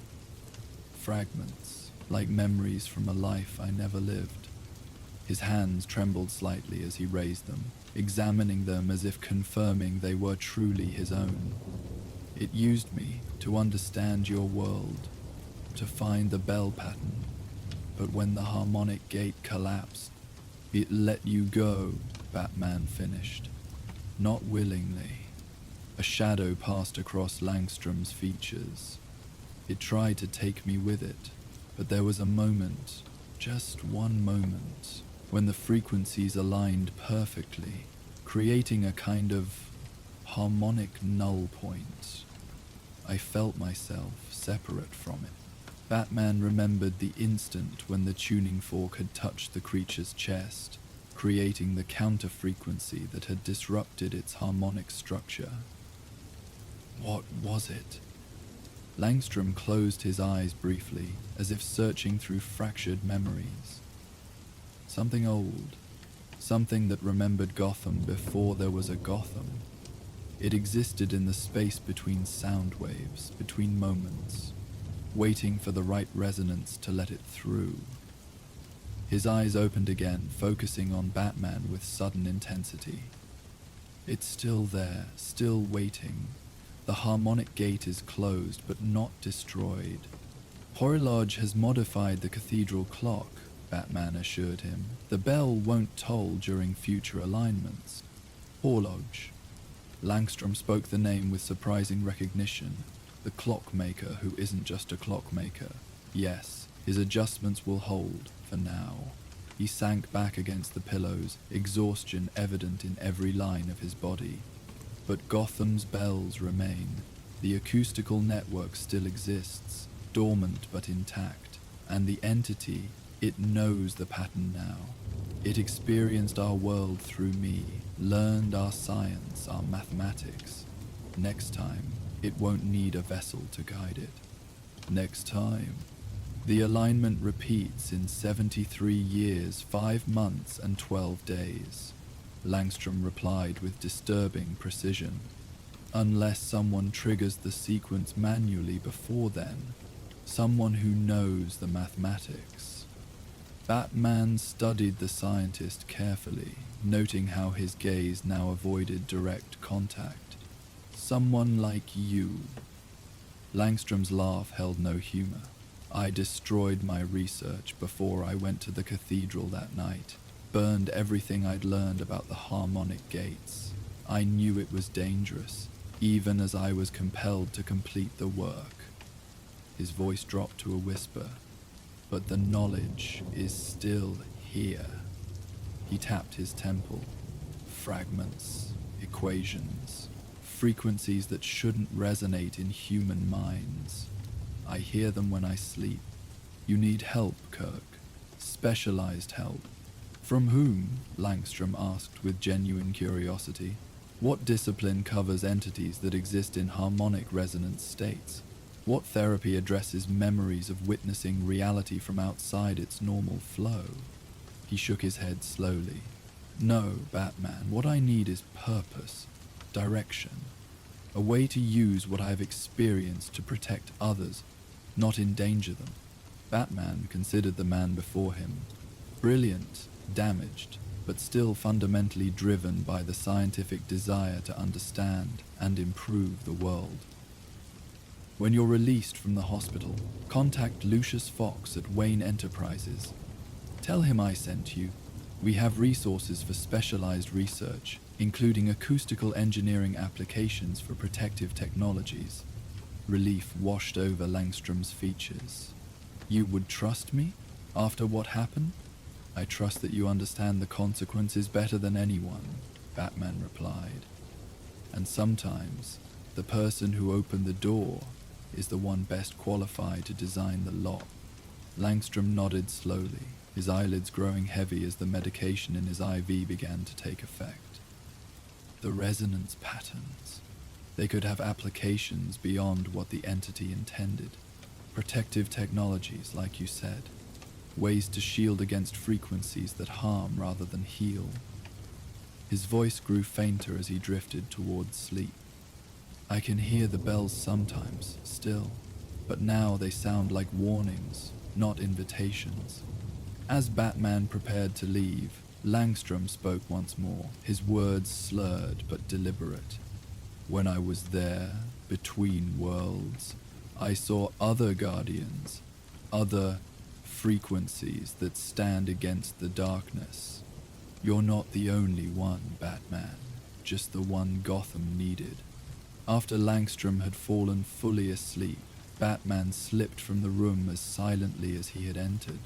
Fragments, like memories from a life I never lived." His hands trembled slightly as he raised them, examining them as if confirming they were truly his own. "It used me to understand your world, to find the bell pattern, but when the harmonic gate collapsed, it let you go," Batman finished. "Not willingly." A shadow passed across Langstrom's features. "It tried to take me with it, but there was a moment, just one moment, when the frequencies aligned perfectly, creating a kind of harmonic null point. I felt myself separate from it." Batman remembered the instant when the tuning fork had touched the creature's chest, creating the counter-frequency that had disrupted its harmonic structure. What was it? Langstrom closed his eyes briefly, as if searching through fractured memories. Something old, something that remembered Gotham before there was a Gotham. It existed in the space between sound waves, between moments, waiting for the right resonance to let it through. His eyes opened again, focusing on Batman with sudden intensity. "It's still there, still waiting. The harmonic gate is closed, but not destroyed. Horologe has modified the cathedral clock," Batman assured him. "The bell won't toll during future alignments." Horologe. Langstrom spoke the name with surprising recognition. The clockmaker who isn't just a clockmaker. Yes, his adjustments will hold, for now. He sank back against the pillows, exhaustion evident in every line of his body. But Gotham's bells remain. The acoustical network still exists, dormant but intact, and the entity, It knows the pattern now. It experienced our world through me, learned our science, our mathematics. Next time, it won't need a vessel to guide it. Next time, the alignment repeats in 73 years, 5 months, and 12 days. Langstrom replied with disturbing precision. Unless someone triggers the sequence manually before then, someone who knows the mathematics. Batman studied the scientist carefully, noting how his gaze now avoided direct contact. Someone like you. Langstrom's laugh held no humor. I destroyed my research before I went to the cathedral that night, burned everything I'd learned about the harmonic gates. I knew it was dangerous, even as I was compelled to complete the work. His voice dropped to a whisper, but the knowledge is still here. He tapped his temple. Fragments, equations, frequencies that shouldn't resonate in human minds. I hear them when I sleep. You need help, Kirk. Specialized help. From whom? Langstrom asked with genuine curiosity. What discipline covers entities that exist in harmonic resonance states? What therapy addresses memories of witnessing reality from outside its normal flow? He shook his head slowly. No, Batman, what I need is purpose, direction. A way to use what I have experienced to protect others, not endanger them. Batman considered the man before him. Brilliant, damaged, but still fundamentally driven by the scientific desire to understand and improve the world. When you're released from the hospital, contact Lucius Fox at Wayne Enterprises. Tell him I sent you. We have resources for specialized research, including acoustical engineering applications for protective technologies. Relief washed over Langstrom's features. You would trust me? After what happened? I trust that you understand the consequences better than anyone, Batman replied. And sometimes, the person who opened the door is the one best qualified to design the lock. Langstrom nodded slowly, his eyelids growing heavy as the medication in his IV began to take effect. The resonance patterns. They could have applications beyond what the entity intended. Protective technologies, like you said. Ways to shield against frequencies that harm rather than heal. His voice grew fainter as he drifted towards sleep. I can hear the bells sometimes, still, but now they sound like warnings, not invitations. As Batman prepared to leave, Langstrom spoke once more, his words slurred but deliberate. When I was there, between worlds, I saw other guardians, other frequencies that stand against the darkness. You're not the only one, Batman, just the one Gotham needed. After Langstrom had fallen fully asleep, Batman slipped from the room as silently as he had entered.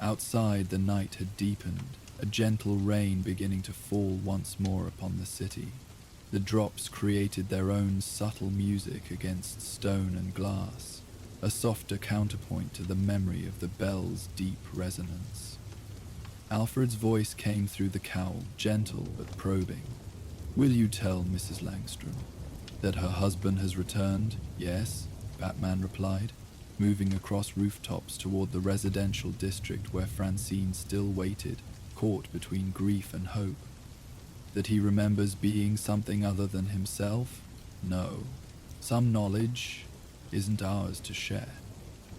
Outside, the night had deepened, a gentle rain beginning to fall once more upon the city. The drops created their own subtle music against stone and glass, a softer counterpoint to the memory of the bell's deep resonance. Alfred's voice came through the cowl, gentle but probing. Will you tell Mrs. Langstrom that her husband has returned? Yes, Batman replied, moving across rooftops toward the residential district where Francine still waited, caught between grief and hope. That he remembers being something other than himself? No. Some knowledge isn't ours to share.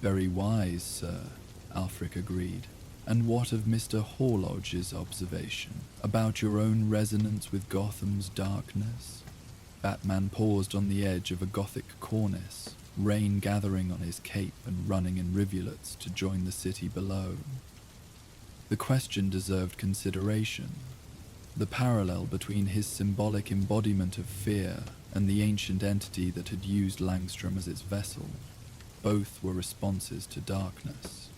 Very wise, sir, Alfred agreed. And what of Mr. Horloge's observation about your own resonance with Gotham's darkness? Batman paused on the edge of a Gothic cornice, rain gathering on his cape and running in rivulets to join the city below. The question deserved consideration. The parallel between his symbolic embodiment of fear and the ancient entity that had used Langstrom as its vessel. Both were responses to darkness,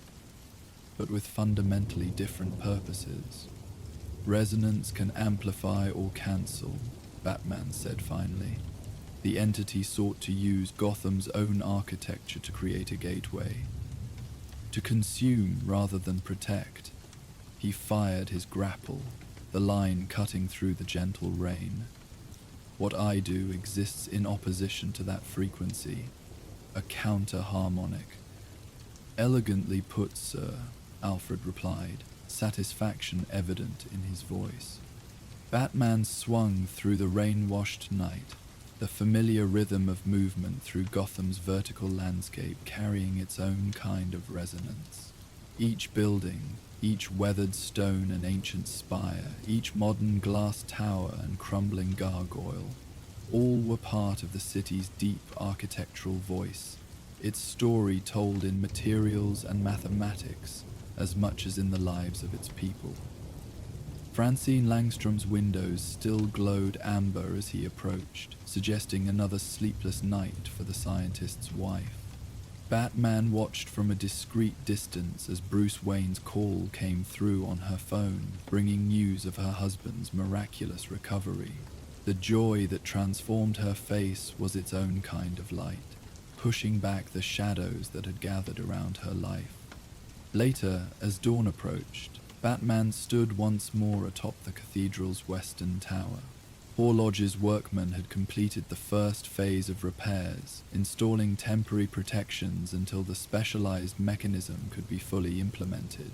but with fundamentally different purposes. Resonance can amplify or cancel, Batman said finally. The entity sought to use Gotham's own architecture to create a gateway, to consume rather than protect. He fired his grapple, the line cutting through the gentle rain. What I do exists in opposition to that frequency, a counter-harmonic. Elegantly put, sir, Alfred replied, satisfaction evident in his voice. Batman swung through the rain-washed night, the familiar rhythm of movement through Gotham's vertical landscape carrying its own kind of resonance. Each building, each weathered stone and ancient spire, each modern glass tower and crumbling gargoyle, all were part of the city's deep architectural voice, its story told in materials and mathematics as much as in the lives of its people. Francine Langstrom's windows still glowed amber as he approached, suggesting another sleepless night for the scientist's wife. Batman watched from a discreet distance as Bruce Wayne's call came through on her phone, bringing news of her husband's miraculous recovery. The joy that transformed her face was its own kind of light, pushing back the shadows that had gathered around her life. Later, as dawn approached, Batman stood once more atop the cathedral's western tower. Horloge's workmen had completed the first phase of repairs, installing temporary protections until the specialized mechanism could be fully implemented.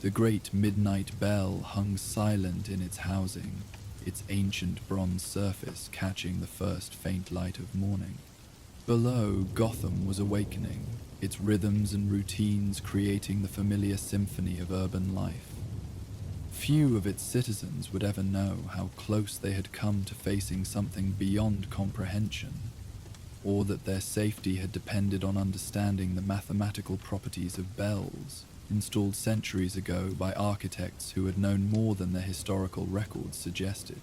The great midnight bell hung silent in its housing, its ancient bronze surface catching the first faint light of morning. Below, Gotham was awakening, its rhythms and routines creating the familiar symphony of urban life. Few of its citizens would ever know how close they had come to facing something beyond comprehension, or that their safety had depended on understanding the mathematical properties of bells, installed centuries ago by architects who had known more than their historical records suggested.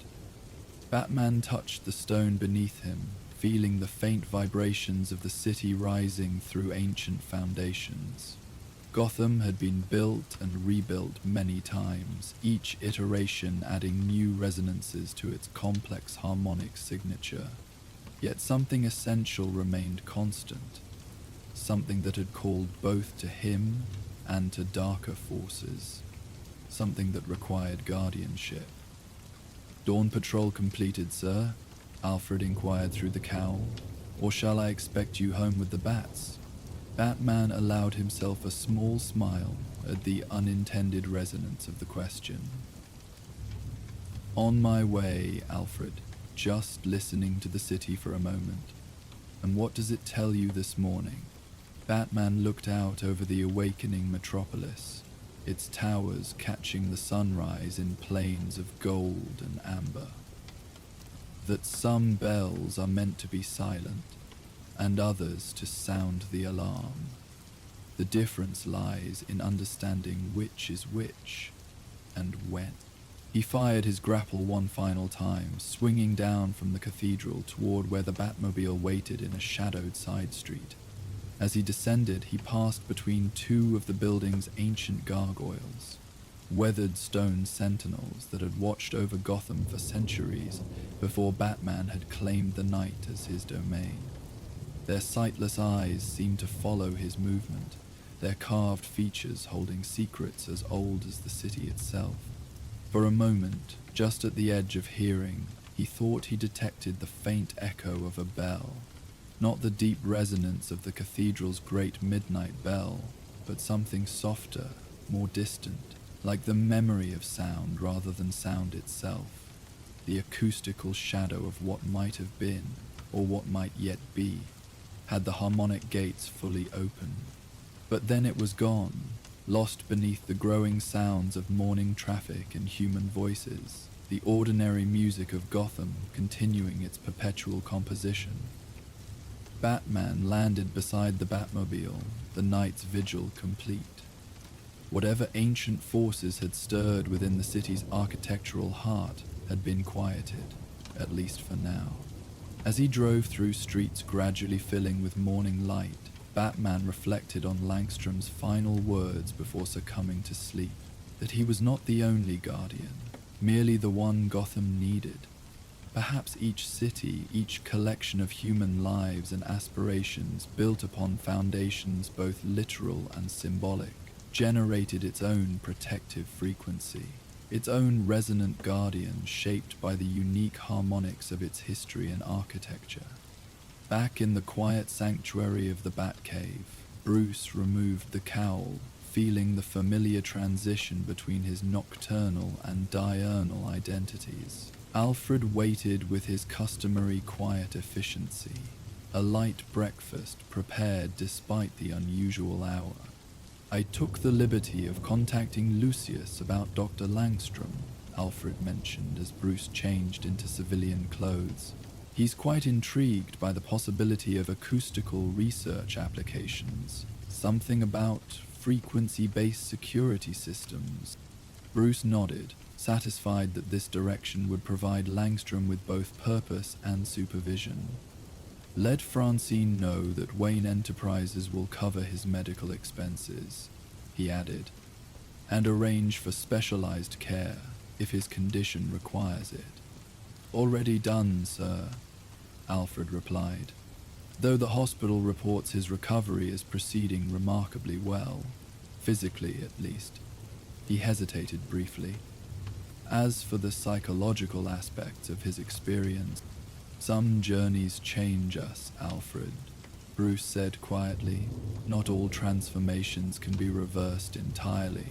Batman touched the stone beneath him, feeling the faint vibrations of the city rising through ancient foundations. Gotham had been built and rebuilt many times, each iteration adding new resonances to its complex harmonic signature. Yet something essential remained constant, something that had called both to him and to darker forces, something that required guardianship. "Dawn patrol completed, sir?" Alfred inquired through the cowl. "Or shall I expect you home with the bats?" Batman allowed himself a small smile at the unintended resonance of the question. "On my way, Alfred, just listening to the city for a moment. And what does it tell you this morning?" Batman looked out over the awakening metropolis, its towers catching the sunrise in plains of gold and amber. "That some bells are meant to be silent, and others to sound the alarm. The difference lies in understanding which is which, and when." He fired his grapple one final time, swinging down from the cathedral toward where the Batmobile waited in a shadowed side street. As he descended, he passed between two of the building's ancient gargoyles, weathered stone sentinels that had watched over Gotham for centuries before Batman had claimed the night as his domain. Their sightless eyes seemed to follow his movement, their carved features holding secrets as old as the city itself. For a moment, just at the edge of hearing, he thought he detected the faint echo of a bell. Not the deep resonance of the cathedral's great midnight bell, but something softer, more distant, like the memory of sound rather than sound itself, the acoustical shadow of what might have been, or what might yet be, had the harmonic gates fully open. But then it was gone, lost beneath the growing sounds of morning traffic and human voices, the ordinary music of Gotham continuing its perpetual composition. Batman landed beside the Batmobile, the night's vigil complete. Whatever ancient forces had stirred within the city's architectural heart had been quieted, at least for now. As he drove through streets gradually filling with morning light, Batman reflected on Langstrom's final words before succumbing to sleep, that he was not the only guardian, merely the one Gotham needed. Perhaps each city, each collection of human lives and aspirations built upon foundations both literal and symbolic, generated its own protective frequency, its own resonant guardian shaped by the unique harmonics of its history and architecture. Back in the quiet sanctuary of the Batcave, Bruce removed the cowl, feeling the familiar transition between his nocturnal and diurnal identities. Alfred waited with his customary quiet efficiency, a light breakfast prepared despite the unusual hour. "I took the liberty of contacting Lucius about Dr. Langstrom," Alfred mentioned as Bruce changed into civilian clothes. "He's quite intrigued by the possibility of acoustical research applications, something about frequency-based security systems." Bruce nodded, satisfied that this direction would provide Langstrom with both purpose and supervision. "Let Francine know that Wayne Enterprises will cover his medical expenses," he added, "and arrange for specialized care if his condition requires it." "Already done, sir," Alfred replied, "though the hospital reports his recovery is proceeding remarkably well, physically at least." He hesitated briefly. "As for the psychological aspects of his experience, some journeys change us, Alfred," Bruce said quietly. "Not all transformations can be reversed entirely.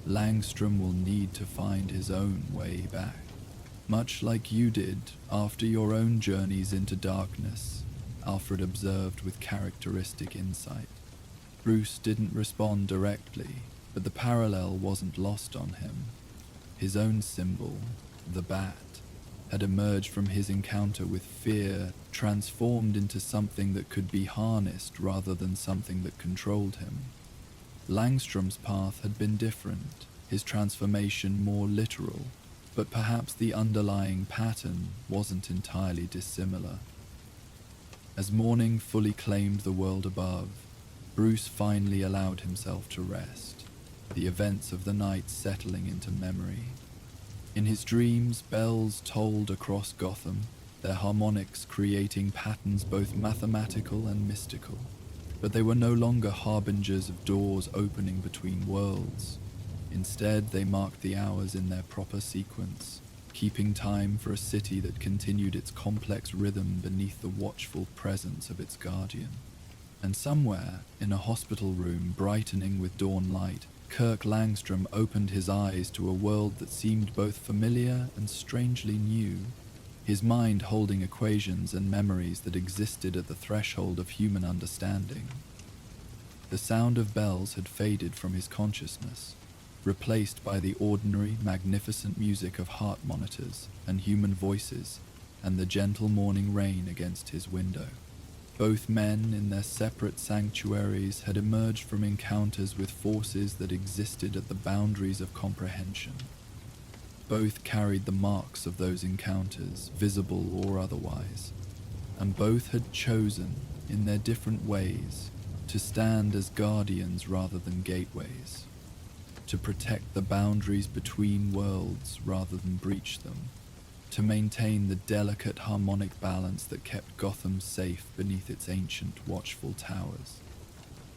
Langstrom will need to find his own way back, much like you did after your own journeys into darkness," Alfred observed with characteristic insight. Bruce didn't respond directly, but the parallel wasn't lost on him. His own symbol, the bat, had emerged from his encounter with fear, transformed into something that could be harnessed rather than something that controlled him. Langstrom's path had been different, his transformation more literal, but perhaps the underlying pattern wasn't entirely dissimilar. As morning fully claimed the world above, Bruce finally allowed himself to rest, the events of the night settling into memory. In his dreams, bells tolled across Gotham, their harmonics creating patterns both mathematical and mystical. But they were no longer harbingers of doors opening between worlds. Instead, they marked the hours in their proper sequence, keeping time for a city that continued its complex rhythm beneath the watchful presence of its guardian. And somewhere, in a hospital room brightening with dawn light, Kirk Langstrom opened his eyes to a world that seemed both familiar and strangely new, his mind holding equations and memories that existed at the threshold of human understanding. The sound of bells had faded from his consciousness, replaced by the ordinary, magnificent music of heart monitors and human voices and the gentle morning rain against his window. Both men, in their separate sanctuaries, had emerged from encounters with forces that existed at the boundaries of comprehension. Both carried the marks of those encounters, visible or otherwise, and both had chosen, in their different ways, to stand as guardians rather than gateways, to protect the boundaries between worlds rather than breach them, to maintain the delicate harmonic balance that kept Gotham safe beneath its ancient watchful towers.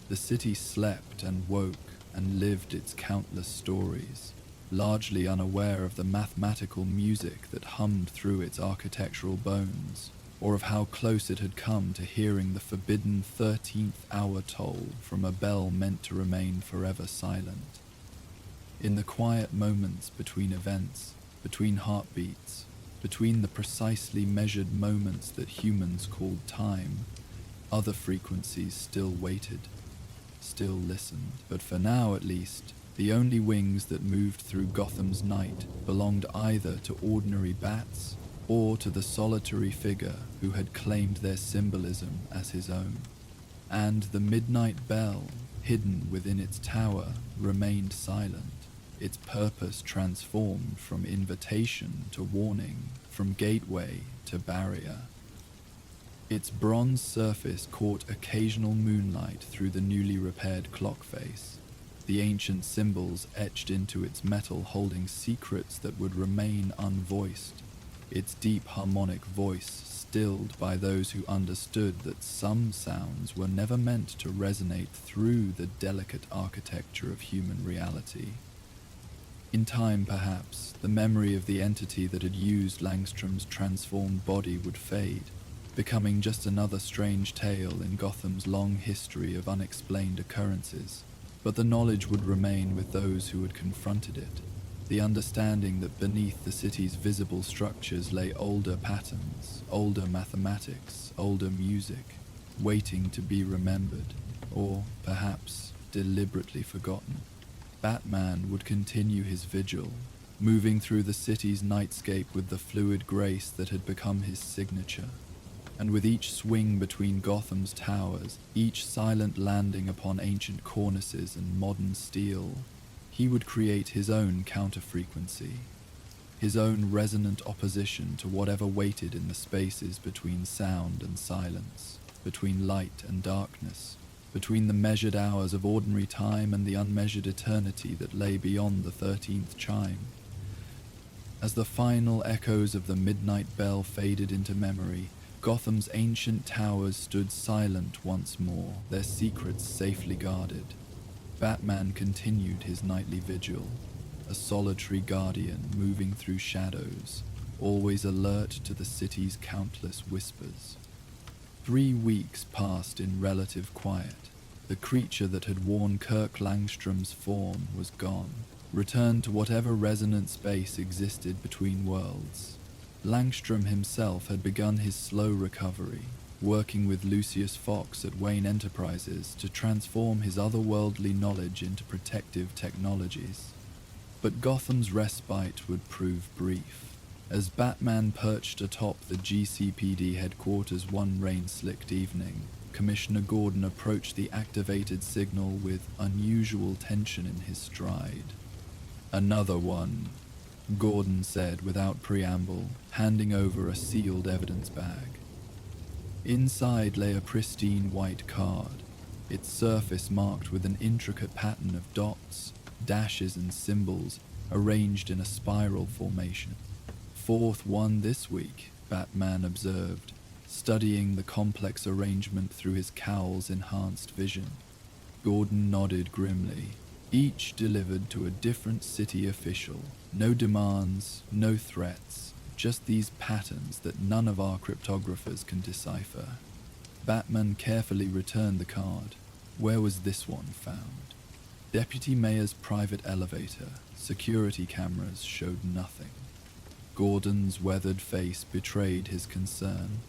The city slept and woke and lived its countless stories, largely unaware of the mathematical music that hummed through its architectural bones, or of how close it had come to hearing the forbidden 13th hour toll from a bell meant to remain forever silent. In the quiet moments between events, between heartbeats, between the precisely measured moments that humans called time, other frequencies still waited, still listened. But for now at least, the only wings that moved through Gotham's night belonged either to ordinary bats or to the solitary figure who had claimed their symbolism as his own. And the midnight bell, hidden within its tower, remained silent, its purpose transformed from invitation to warning, from gateway to barrier. Its bronze surface caught occasional moonlight through the newly repaired clock face, the ancient symbols etched into its metal holding secrets that would remain unvoiced, its deep harmonic voice instilled by those who understood that some sounds were never meant to resonate through the delicate architecture of human reality. In time, perhaps, the memory of the entity that had used Langstrom's transformed body would fade, becoming just another strange tale in Gotham's long history of unexplained occurrences. But the knowledge would remain with those who had confronted it, the understanding that beneath the city's visible structures lay older patterns, older mathematics, older music, waiting to be remembered, or perhaps deliberately forgotten. Batman would continue his vigil, moving through the city's nightscape with the fluid grace that had become his signature. And with each swing between Gotham's towers, each silent landing upon ancient cornices and modern steel, he would create his own counter-frequency, his own resonant opposition to whatever waited in the spaces between sound and silence, between light and darkness, between the measured hours of ordinary time and the unmeasured eternity that lay beyond the 13th chime. As the final echoes of the midnight bell faded into memory, Gotham's ancient towers stood silent once more, their secrets safely guarded. Batman continued his nightly vigil, a solitary guardian moving through shadows, always alert to the city's countless whispers. 3 weeks passed in relative quiet. The creature that had worn Kirk Langstrom's form was gone, returned to whatever resonant space existed between worlds. Langstrom himself had begun his slow recovery, working with Lucius Fox at Wayne Enterprises to transform his otherworldly knowledge into protective technologies. But Gotham's respite would prove brief. As Batman perched atop the GCPD headquarters one rain-slicked evening, Commissioner Gordon approached the activated signal with unusual tension in his stride. "Another one," Gordon said without preamble, handing over a sealed evidence bag. Inside lay a pristine white card, its surface marked with an intricate pattern of dots, dashes and symbols arranged in a spiral formation. "Fourth one this week," Batman observed, studying the complex arrangement through his cowl's enhanced vision. Gordon nodded grimly. Each delivered to a different city official. No demands, no threats, just these patterns that none of our cryptographers can decipher. Batman carefully returned the card. Where was this one found? Deputy Mayor's private elevator. Security cameras showed nothing. Gordon's weathered face betrayed his concern.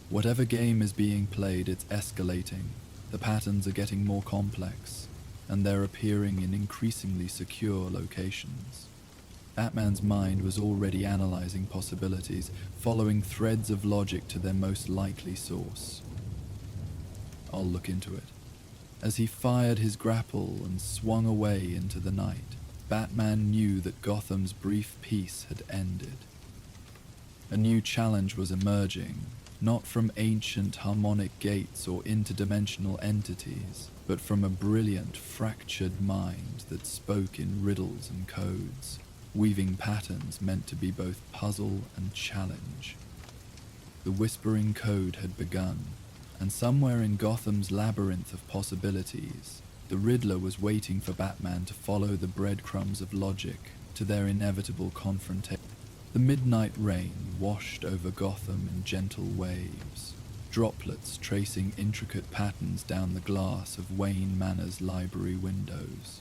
Whatever game is being played, it's escalating. The patterns are getting more complex, and they're appearing in increasingly secure locations. Batman's mind was already analyzing possibilities, following threads of logic to their most likely source. "I'll look into it." As he fired his grapple and swung away into the night, Batman knew that Gotham's brief peace had ended. A new challenge was emerging, not from ancient harmonic gates or interdimensional entities, but from a brilliant, fractured mind that spoke in riddles and codes, weaving patterns meant to be both puzzle and challenge. The whispering code had begun, and somewhere in Gotham's labyrinth of possibilities, the Riddler was waiting for Batman to follow the breadcrumbs of logic to their inevitable confrontation. The midnight rain washed over Gotham in gentle waves, droplets tracing intricate patterns down the glass of Wayne Manor's library windows.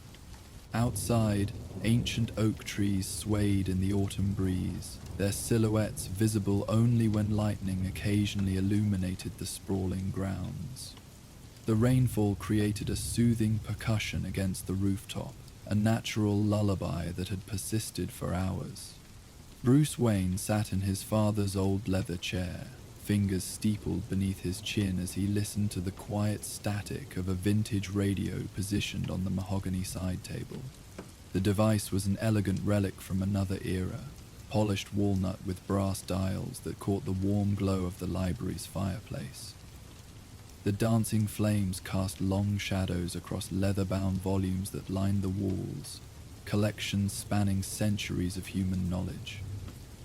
Outside, ancient oak trees swayed in the autumn breeze, their silhouettes visible only when lightning occasionally illuminated the sprawling grounds. The rainfall created a soothing percussion against the rooftop, a natural lullaby that had persisted for hours. Bruce Wayne sat in his father's old leather chair, fingers steepled beneath his chin as he listened to the quiet static of a vintage radio positioned on the mahogany side table. The device was an elegant relic from another era, polished walnut with brass dials that caught the warm glow of the library's fireplace. The dancing flames cast long shadows across leather-bound volumes that lined the walls, collections spanning centuries of human knowledge.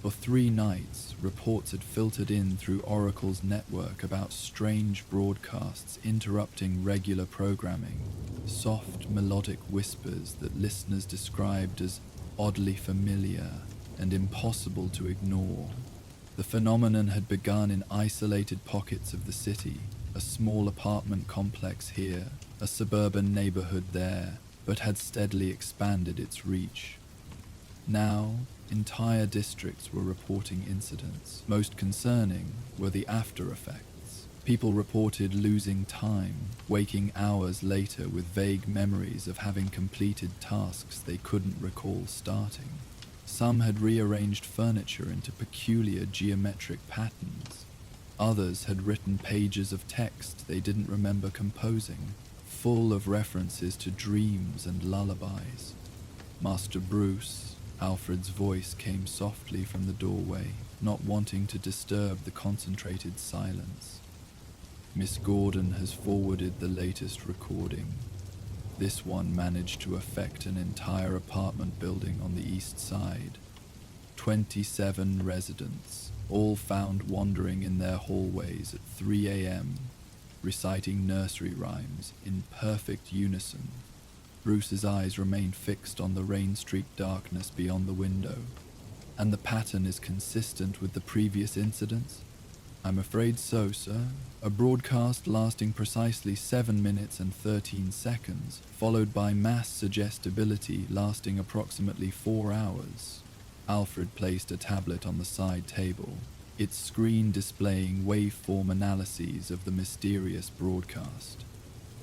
For 3 nights, reports had filtered in through Oracle's network about strange broadcasts interrupting regular programming, soft melodic whispers that listeners described as oddly familiar and impossible to ignore. The phenomenon had begun in isolated pockets of the city, a small apartment complex here, a suburban neighborhood there, but had steadily expanded its reach. Now, entire districts were reporting incidents. Most concerning were the after effects. People reported losing time, waking hours later with vague memories of having completed tasks they couldn't recall starting. Some had rearranged furniture into peculiar geometric patterns. Others had written pages of text they didn't remember composing, full of references to dreams and lullabies. Master Bruce, Alfred's voice came softly from the doorway, not wanting to disturb the concentrated silence. Miss Gordon has forwarded the latest recording. This one managed to affect an entire apartment building on the east side. 27 residents, all found wandering in their hallways at 3 a.m., reciting nursery rhymes in perfect unison. Bruce's eyes remained fixed on the rain-streaked darkness beyond the window. And the pattern is consistent with the previous incidents? I'm afraid so, sir. A broadcast lasting precisely 7 minutes and 13 seconds, followed by mass suggestibility lasting approximately 4 hours. Alfred placed a tablet on the side table, its screen displaying waveform analyses of the mysterious broadcast.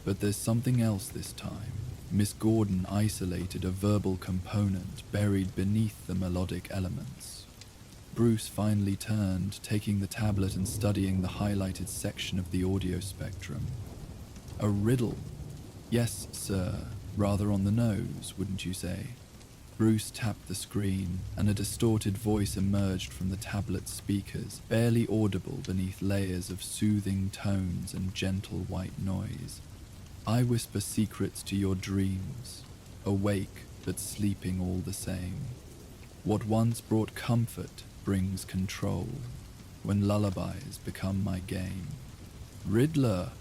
But there's something else this time. Miss Gordon isolated a verbal component buried beneath the melodic elements. Bruce finally turned, taking the tablet and studying the highlighted section of the audio spectrum. A riddle. Yes, sir. Rather on the nose, wouldn't you say? Bruce tapped the screen, and a distorted voice emerged from the tablet's speakers, barely audible beneath layers of soothing tones and gentle white noise. I whisper secrets to your dreams, awake but sleeping all the same. What once brought comfort brings control, when lullabies become my game. Riddler,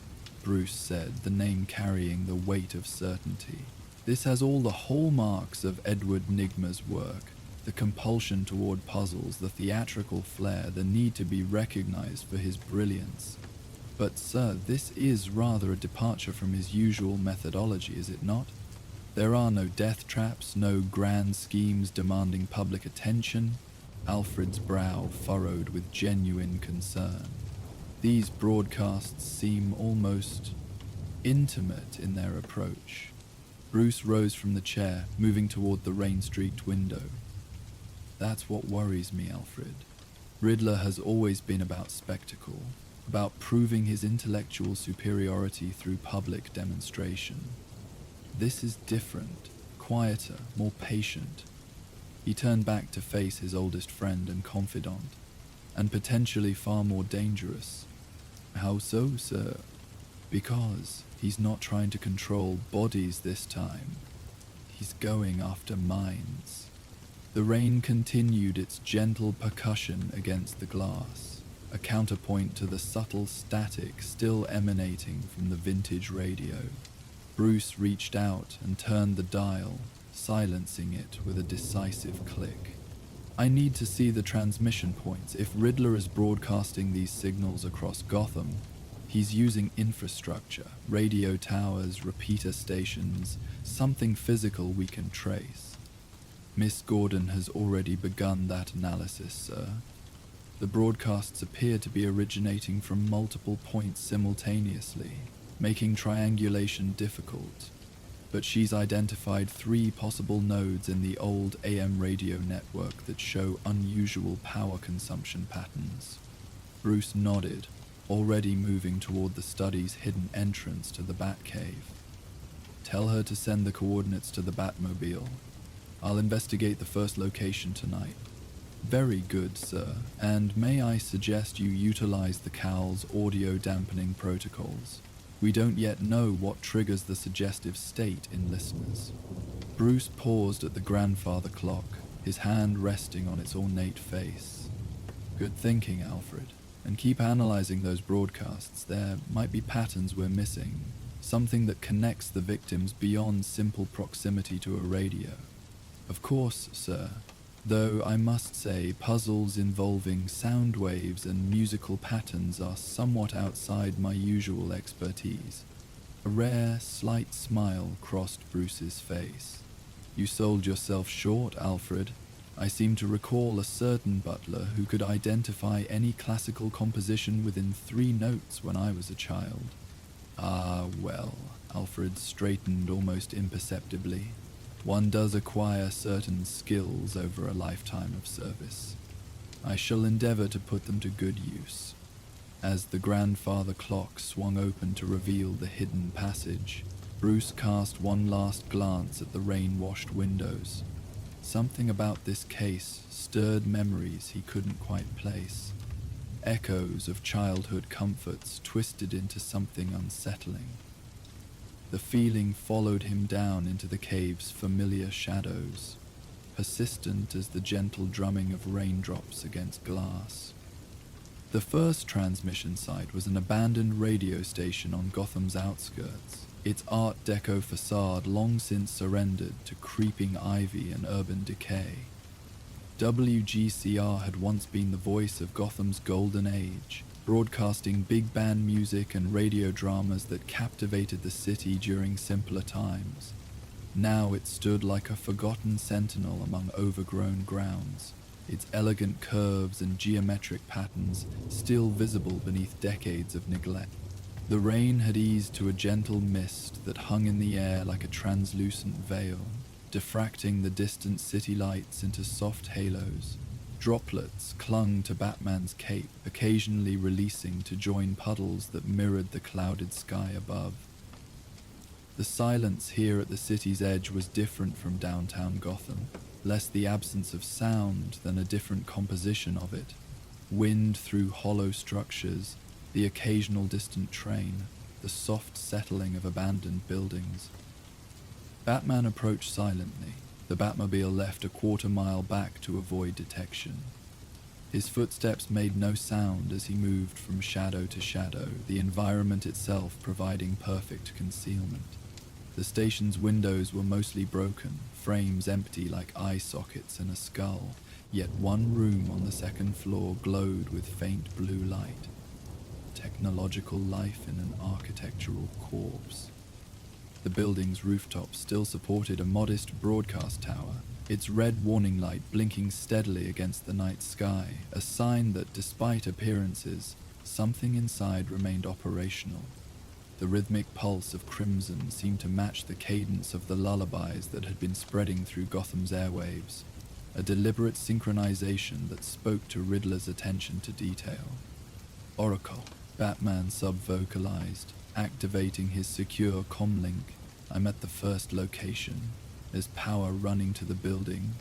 Bruce said, the name carrying the weight of certainty. This has all the hallmarks of Edward Nygma's work, the compulsion toward puzzles, the theatrical flair, the need to be recognized for his brilliance. But, sir, this is rather a departure from his usual methodology, is it not? There are no death traps, no grand schemes demanding public attention. Alfred's brow furrowed with genuine concern. These broadcasts seem almost intimate in their approach. Bruce rose from the chair, moving toward the rain-streaked window. That's what worries me, Alfred. Riddler has always been about spectacle, about proving his intellectual superiority through public demonstration. This is different, quieter, more patient. He turned back to face his oldest friend and confidant, and potentially far more dangerous. How so, sir? Because he's not trying to control bodies this time. He's going after minds. The rain continued its gentle percussion against the glass, a counterpoint to the subtle static still emanating from the vintage radio. Bruce reached out and turned the dial, silencing it with a decisive click. I need to see the transmission points. If Riddler is broadcasting these signals across Gotham, he's using infrastructure, radio towers, repeater stations, something physical we can trace. Miss Gordon has already begun that analysis, sir. The broadcasts appear to be originating from multiple points simultaneously, making triangulation difficult. But she's identified 3 possible nodes in the old AM radio network that show unusual power consumption patterns. Bruce nodded, already moving toward the study's hidden entrance to the Batcave. Tell her to send the coordinates to the Batmobile. I'll investigate the first location tonight. Very good, sir. And may I suggest you utilize the cowl's audio dampening protocols? We don't yet know what triggers the suggestive state in listeners. Bruce paused at the grandfather clock, his hand resting on its ornate face. Good thinking, Alfred. And keep analyzing those broadcasts. There might be patterns we're missing. Something that connects the victims beyond simple proximity to a radio. Of course, sir. Though I must say puzzles involving sound waves and musical patterns are somewhat outside my usual expertise. A rare, slight smile crossed Bruce's face. You sold yourself short, Alfred. I seem to recall a certain butler who could identify any classical composition within 3 notes when I was a child. Ah, well, Alfred straightened almost imperceptibly. One does acquire certain skills over a lifetime of service. I shall endeavor to put them to good use. As the grandfather clock swung open to reveal the hidden passage, Bruce cast one last glance at the rain-washed windows. Something about this case stirred memories he couldn't quite place. Echoes of childhood comforts twisted into something unsettling. The feeling followed him down into the cave's familiar shadows, persistent as the gentle drumming of raindrops against glass. The first transmission site was an abandoned radio station on Gotham's outskirts, its Art Deco facade long since surrendered to creeping ivy and urban decay. WGCR had once been the voice of Gotham's golden age, broadcasting big band music and radio dramas that captivated the city during simpler times. Now it stood like a forgotten sentinel among overgrown grounds, its elegant curves and geometric patterns still visible beneath decades of neglect. The rain had eased to a gentle mist that hung in the air like a translucent veil, diffracting the distant city lights into soft halos. Droplets clung to Batman's cape, occasionally releasing to join puddles that mirrored the clouded sky above. The silence here at the city's edge was different from downtown Gotham, less the absence of sound than a different composition of it. Wind through hollow structures, the occasional distant train, the soft settling of abandoned buildings. Batman approached silently. The Batmobile left a quarter-mile back to avoid detection. His footsteps made no sound as he moved from shadow to shadow, the environment itself providing perfect concealment. The station's windows were mostly broken, frames empty like eye sockets in a skull, yet one room on the second floor glowed with faint blue light. Technological life in an architectural corpse. The building's rooftop still supported a modest broadcast tower, its red warning light blinking steadily against the night sky, a sign that despite appearances, something inside remained operational. The rhythmic pulse of crimson seemed to match the cadence of the lullabies that had been spreading through Gotham's airwaves, a deliberate synchronization that spoke to Riddler's attention to detail. Oracle, Batman sub-vocalized, activating his secure comlink. I'm at the first location. There's power running to the building.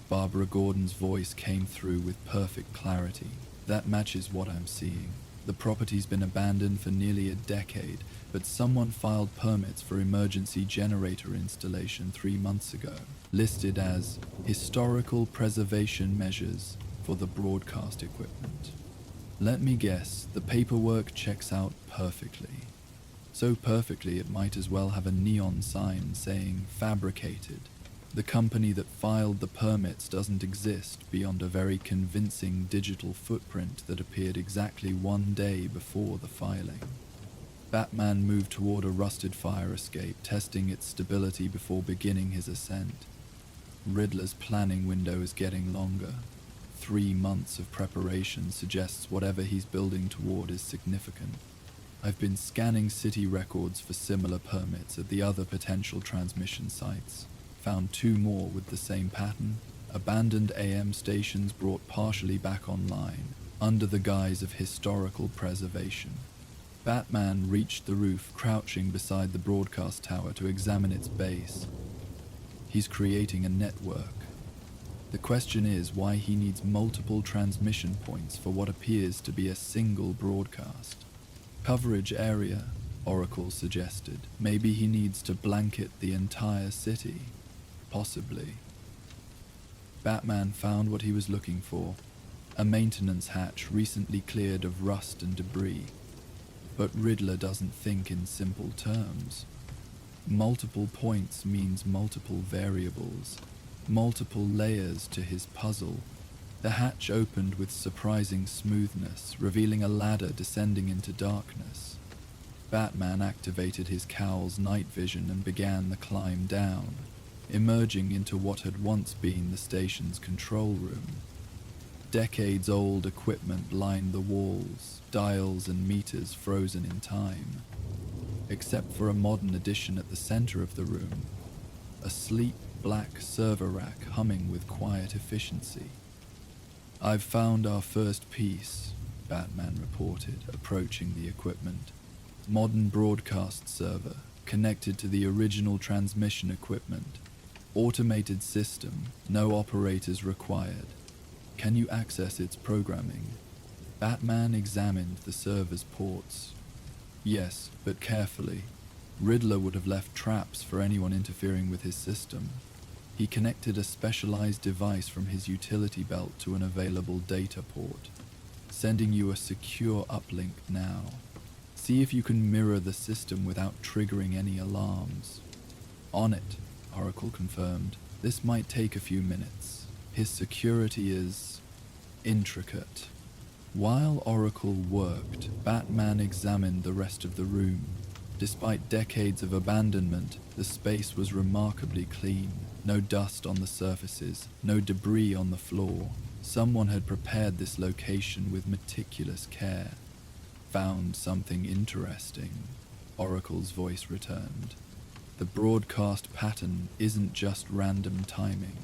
Barbara Gordon's voice came through with perfect clarity. That matches what I'm seeing. The property's been abandoned for nearly a decade, but someone filed permits for emergency generator installation 3 months ago, listed as historical preservation measures for the broadcast equipment. Let me guess, the paperwork checks out perfectly. So perfectly it might as well have a neon sign saying fabricated. The company that filed the permits doesn't exist beyond a very convincing digital footprint that appeared exactly 1 day before the filing. Batman moved toward a rusted fire escape, testing its stability before beginning his ascent. Riddler's planning window is getting longer. 3 months of preparation suggests whatever he's building toward is significant. I've been scanning city records for similar permits at the other potential transmission sites. Found 2 more with the same pattern. Abandoned AM stations brought partially back online, under the guise of historical preservation. Batman reached the roof, crouching beside the broadcast tower to examine its base. He's creating a network. The question is why he needs multiple transmission points for what appears to be a single broadcast. Coverage area, Oracle suggested. Maybe he needs to blanket the entire city. Possibly. Batman found what he was looking for, a maintenance hatch recently cleared of rust and debris. But Riddler doesn't think in simple terms. Multiple points means multiple variables, multiple layers to his puzzle. The hatch opened with surprising smoothness, revealing a ladder descending into darkness. Batman activated his cowl's night vision and began the climb down, emerging into what had once been the station's control room. Decades-old equipment lined the walls, dials and meters frozen in time. Except for a modern addition at the center of the room, a sleek black server rack humming with quiet efficiency. "I've found our first piece," Batman reported, approaching the equipment. Modern broadcast server, connected to the original transmission equipment. Automated system, no operators required. Can you access its programming? Batman examined the server's ports. Yes, but carefully. Riddler would have left traps for anyone interfering with his system. He connected a specialized device from his utility belt to an available data port, sending you a secure uplink now. See if you can mirror the system without triggering any alarms. On it, Oracle confirmed. This might take a few minutes. His security is intricate. While Oracle worked, Batman examined the rest of the room. Despite decades of abandonment, the space was remarkably clean. No dust on the surfaces, no debris on the floor. Someone had prepared this location with meticulous care. "Found something interesting," Oracle's voice returned. "The broadcast pattern isn't just random timing.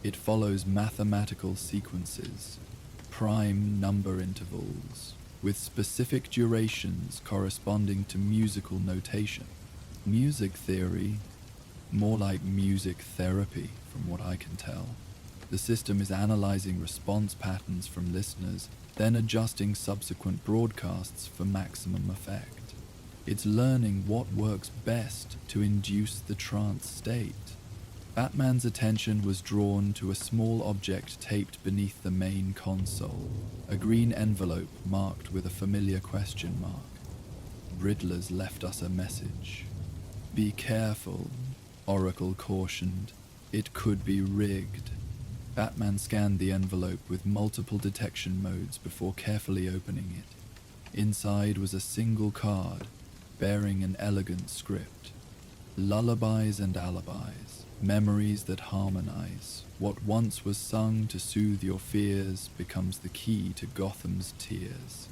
It follows mathematical sequences, prime number intervals, with specific durations corresponding to musical notation. Music theory, more like music therapy from what I can tell. The system is analyzing response patterns from listeners, then adjusting subsequent broadcasts for maximum effect. It's learning what works best to induce the trance state." Batman's attention was drawn to a small object taped beneath the main console, a green envelope marked with a familiar question mark. "Riddler's left us a message. Be careful," Oracle cautioned. "It could be rigged." Batman scanned the envelope with multiple detection modes before carefully opening it. Inside was a single card, bearing an elegant script. "Lullabies and alibis, memories that harmonize. What once was sung to soothe your fears becomes the key to Gotham's tears.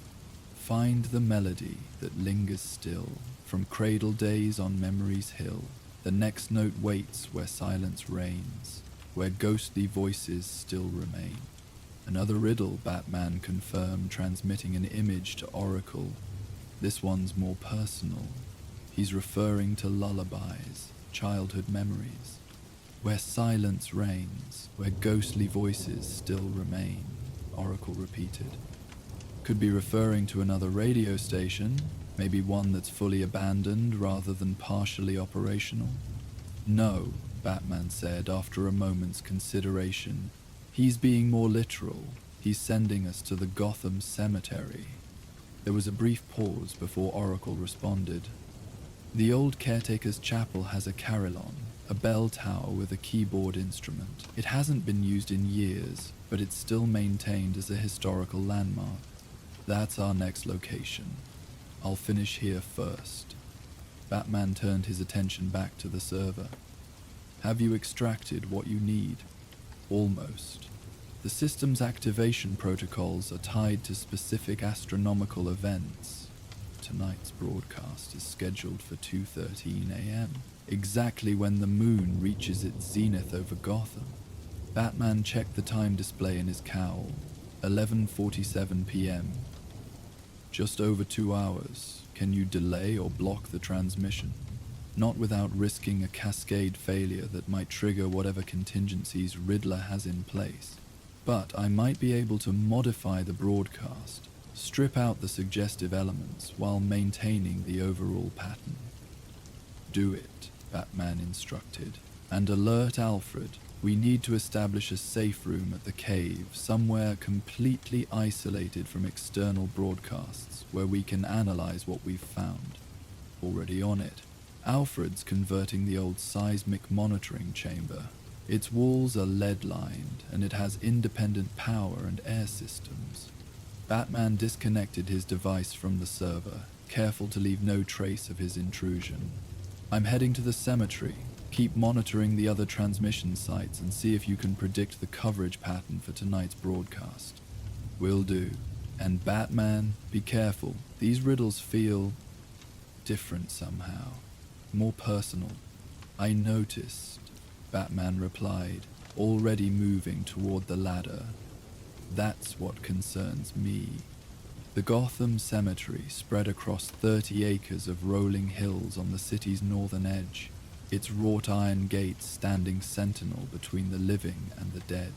Find the melody that lingers still, from cradle days on memory's hill. The next note waits where silence reigns, where ghostly voices still remain." Another riddle, Batman confirmed, transmitting an image to Oracle. This one's more personal. He's referring to lullabies, childhood memories. "Where silence reigns, where ghostly voices still remain," Oracle repeated. Could be referring to another radio station, maybe one that's fully abandoned rather than partially operational. "No," Batman said after a moment's consideration. "He's being more literal. He's sending us to the Gotham Cemetery." There was a brief pause before Oracle responded. "The old caretaker's chapel has a carillon, a bell tower with a keyboard instrument. It hasn't been used in years, but it's still maintained as a historical landmark. That's our next location. I'll finish here first." Batman turned his attention back to the server. "Have you extracted what you need?" "Almost. The system's activation protocols are tied to specific astronomical events. Tonight's broadcast is scheduled for 2:13 a.m., exactly when the moon reaches its zenith over Gotham." Batman checked the time display in his cowl. 11:47 p.m. "Just over 2 hours. Can you delay or block the transmission?" "Not without risking a cascade failure that might trigger whatever contingencies Riddler has in place. But I might be able to modify the broadcast, strip out the suggestive elements while maintaining the overall pattern." "Do it," Batman instructed, "and alert Alfred. We need to establish a safe room at the cave, somewhere completely isolated from external broadcasts, where we can analyze what we've found. Already on it. Alfred's converting the old seismic monitoring chamber. Its walls are lead-lined, and it has independent power and air systems. Batman disconnected his device from the server, careful to leave no trace of his intrusion. I'm heading to the cemetery. Keep monitoring the other transmission sites and see if you can predict the coverage pattern for tonight's broadcast. Will do. And Batman, be careful. These riddles feel different somehow. More personal. I noticed, Batman replied, already moving toward the ladder. That's what concerns me. The Gotham Cemetery spread across 30 acres of rolling hills on the city's northern edge, its wrought iron gates standing sentinel between the living and the dead.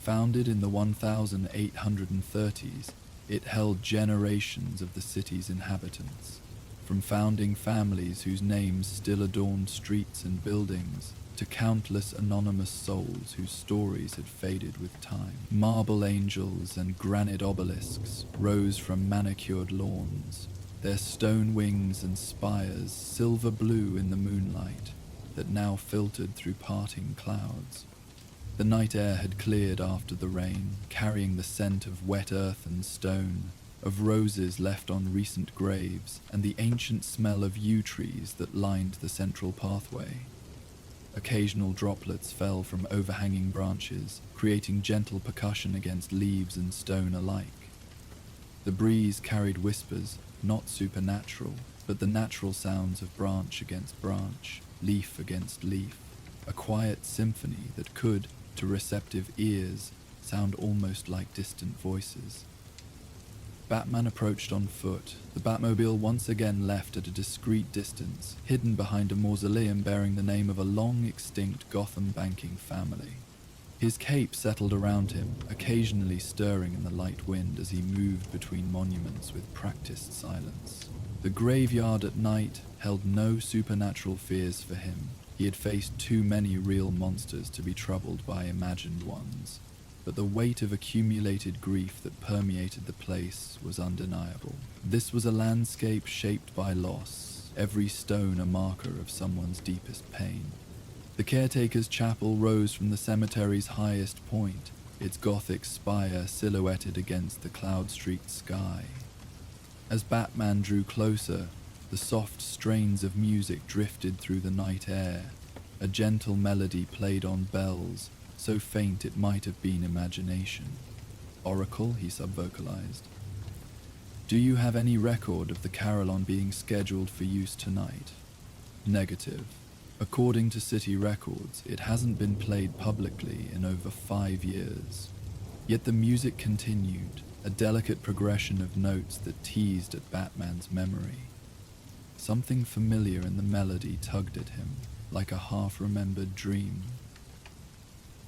Founded in the 1830s, it held generations of the city's inhabitants, from founding families whose names still adorned streets and buildings, to countless anonymous souls whose stories had faded with time. Marble angels and granite obelisks rose from manicured lawns, their stone wings and spires silver blue in the moonlight that now filtered through parting clouds. The night air had cleared after the rain, carrying the scent of wet earth and stone, of roses left on recent graves, and the ancient smell of yew trees that lined the central pathway. Occasional droplets fell from overhanging branches, creating gentle percussion against leaves and stone alike. The breeze carried whispers, not supernatural, but the natural sounds of branch against branch, leaf against leaf, a quiet symphony that could, to receptive ears, sound almost like distant voices. Batman approached on foot, the Batmobile once again left at a discreet distance, hidden behind a mausoleum bearing the name of a long-extinct Gotham banking family. His cape settled around him, occasionally stirring in the light wind as he moved between monuments with practiced silence. The graveyard at night held no supernatural fears for him. He had faced too many real monsters to be troubled by imagined ones. But the weight of accumulated grief that permeated the place was undeniable. This was a landscape shaped by loss, every stone a marker of someone's deepest pain. The caretaker's chapel rose from the cemetery's highest point, its Gothic spire silhouetted against the cloud-streaked sky. As Batman drew closer, the soft strains of music drifted through the night air. A gentle melody played on bells, so faint it might have been imagination. Oracle, he subvocalized. Do you have any record of the carillon being scheduled for use tonight? Negative. According to city records, it hasn't been played publicly in over 5 years. Yet the music continued, a delicate progression of notes that teased at Batman's memory. Something familiar in the melody tugged at him, like a half-remembered dream.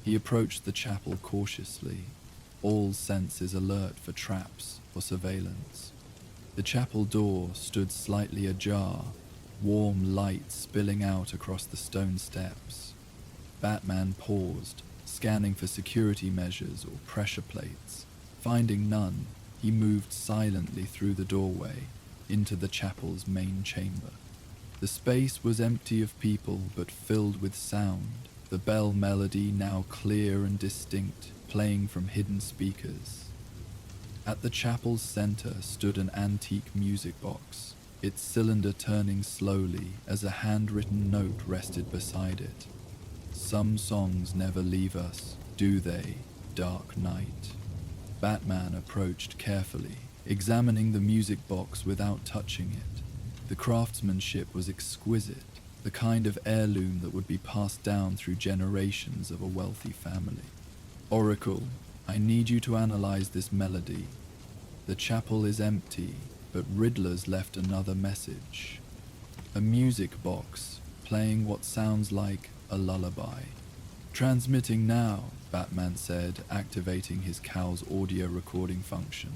He approached the chapel cautiously, all senses alert for traps or surveillance. The chapel door stood slightly ajar, warm light spilling out across the stone steps. Batman paused, scanning for security measures or pressure plates. Finding none, he moved silently through the doorway into the chapel's main chamber. The space was empty of people but filled with sound. The bell melody now clear and distinct, playing from hidden speakers. At the chapel's center stood an antique music box, its cylinder turning slowly as a handwritten note rested beside it. Some songs never leave us, do they, dark night? Batman approached carefully, examining the music box without touching it. The craftsmanship was exquisite, the kind of heirloom that would be passed down through generations of a wealthy family. Oracle, I need you to analyze this melody. The chapel is empty, but Riddler's left another message. A music box, playing what sounds like a lullaby. Transmitting now, Batman said, activating his cowl's audio recording function.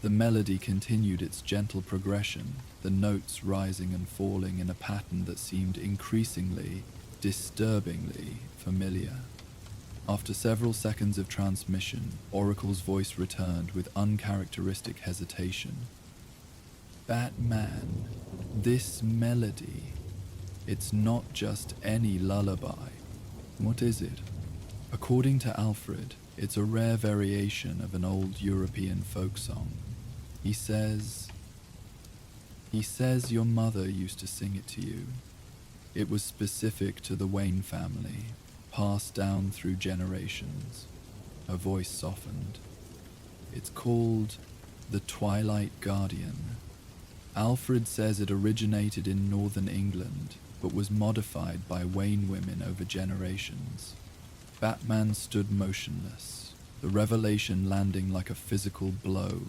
The melody continued its gentle progression, the notes rising and falling in a pattern that seemed increasingly, disturbingly familiar. After several seconds of transmission, Oracle's voice returned with uncharacteristic hesitation. Batman, this melody, it's not just any lullaby. What is it? According to Alfred, it's a rare variation of an old European folk song. He says your mother used to sing it to you. It was specific to the Wayne family, passed down through generations. Her voice softened. It's called The Twilight Guardian. Alfred says it originated in northern England, but was modified by Wayne women over generations. Batman stood motionless, the revelation landing like a physical blow.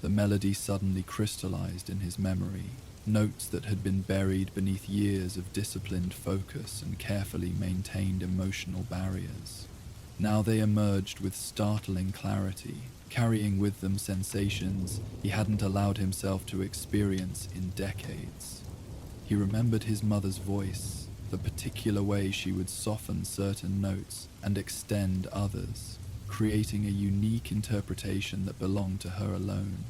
The melody suddenly crystallized in his memory, notes that had been buried beneath years of disciplined focus and carefully maintained emotional barriers. Now they emerged with startling clarity, carrying with them sensations he hadn't allowed himself to experience in decades. He remembered his mother's voice, the particular way she would soften certain notes and extend others, creating a unique interpretation that belonged to her alone.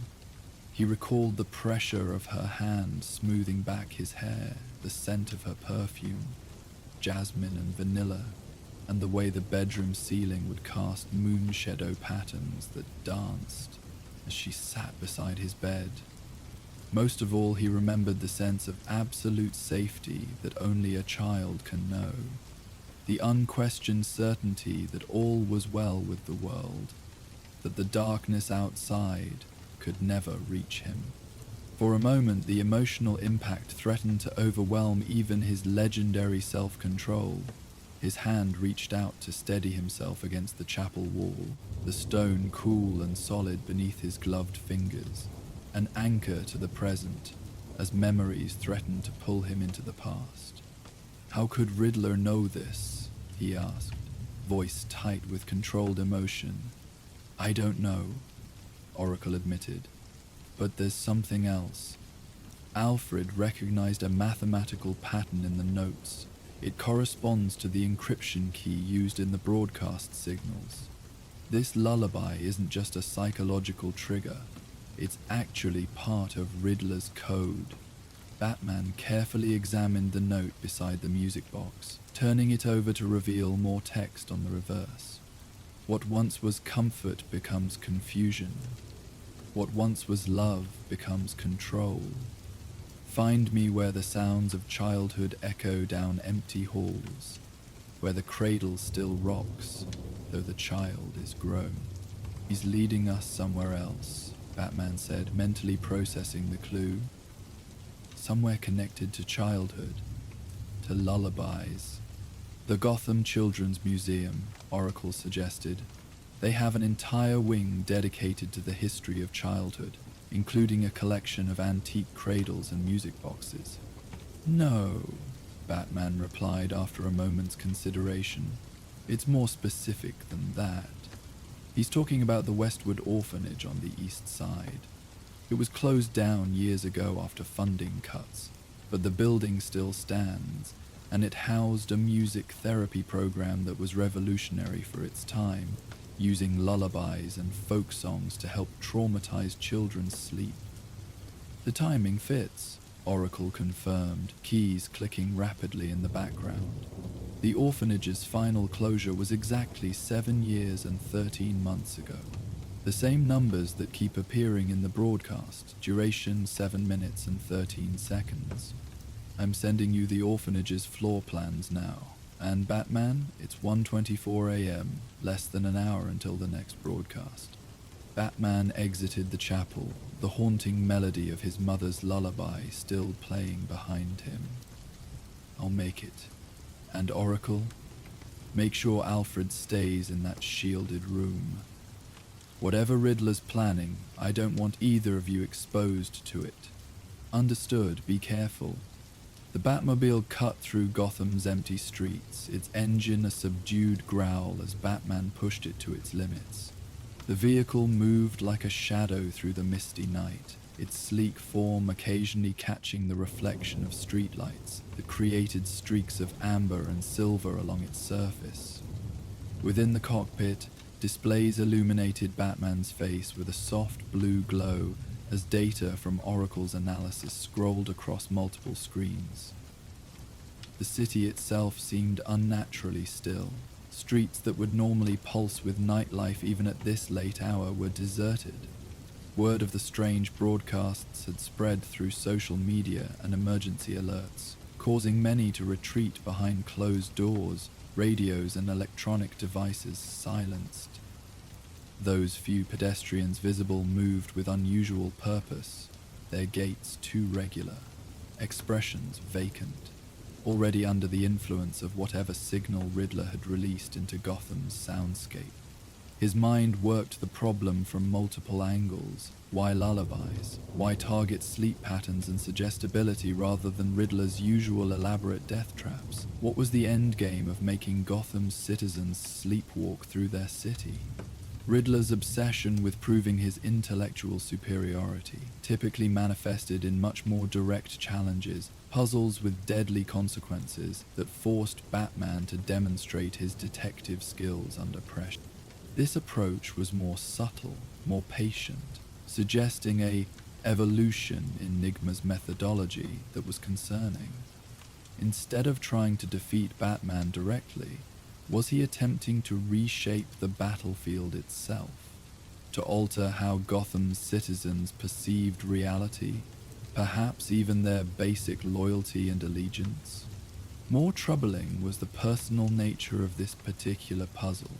He recalled the pressure of her hand smoothing back his hair, the scent of her perfume, jasmine and vanilla, and the way the bedroom ceiling would cast moon shadow patterns that danced as she sat beside his bed. Most of all, he remembered the sense of absolute safety that only a child can know, the unquestioned certainty that all was well with the world, that the darkness outside could never reach him. For a moment, the emotional impact threatened to overwhelm even his legendary self-control. His hand reached out to steady himself against the chapel wall, the stone cool and solid beneath his gloved fingers, an anchor to the present, as memories threatened to pull him into the past. How could Riddler know this? He asked, voice tight with controlled emotion. I don't know, Oracle admitted, but there's something else. Alfred recognized a mathematical pattern in the notes. It corresponds to the encryption key used in the broadcast signals. This lullaby isn't just a psychological trigger. It's actually part of Riddler's code. Batman carefully examined the note beside the music box, turning it over to reveal more text on the reverse. What once was comfort becomes confusion. What once was love becomes control. Find me where the sounds of childhood echo down empty halls, where the cradle still rocks, though the child is grown. He's leading us somewhere else, Batman said, mentally processing the clue. Somewhere connected to childhood, to lullabies. The Gotham Children's Museum, Oracle suggested. They have an entire wing dedicated to the history of childhood, including a collection of antique cradles and music boxes. No, Batman replied after a moment's consideration. It's more specific than that. He's talking about the Westwood Orphanage on the east side. It was closed down years ago after funding cuts, but the building still stands, and it housed a music therapy program that was revolutionary for its time, using lullabies and folk songs to help traumatized children sleep. The timing fits, Oracle confirmed, keys clicking rapidly in the background. The orphanage's final closure was exactly 7 years and 13 months ago. The same numbers that keep appearing in the broadcast, duration 7 minutes and 13 seconds. I'm sending you the orphanage's floor plans now. And Batman, it's 1:24 a.m., less than an hour until the next broadcast. Batman exited the chapel, the haunting melody of his mother's lullaby still playing behind him. I'll make it. And Oracle, make sure Alfred stays in that shielded room. Whatever Riddler's planning, I don't want either of you exposed to it. Understood, be careful. The Batmobile cut through Gotham's empty streets, its engine a subdued growl as Batman pushed it to its limits. The vehicle moved like a shadow through the misty night, its sleek form occasionally catching the reflection of streetlights that created streaks of amber and silver along its surface. Within the cockpit, displays illuminated Batman's face with a soft blue glow as data from Oracle's analysis scrolled across multiple screens. The city itself seemed unnaturally still. Streets that would normally pulse with nightlife even at this late hour were deserted. Word of the strange broadcasts had spread through social media and emergency alerts, causing many to retreat behind closed doors, radios and electronic devices silenced. Those few pedestrians visible moved with unusual purpose, their gaits too regular, expressions vacant, already under the influence of whatever signal Riddler had released into Gotham's soundscape. His mind worked the problem from multiple angles. Why lullabies? Why target sleep patterns and suggestibility rather than Riddler's usual elaborate death traps? What was the endgame of making Gotham's citizens sleepwalk through their city? Riddler's obsession with proving his intellectual superiority typically manifested in much more direct challenges, puzzles with deadly consequences that forced Batman to demonstrate his detective skills under pressure. This approach was more subtle, more patient, suggesting a evolution in Enigma's methodology that was concerning. Instead of trying to defeat Batman directly, was he attempting to reshape the battlefield itself, to alter how Gotham's citizens perceived reality, perhaps even their basic loyalty and allegiance? More troubling was the personal nature of this particular puzzle.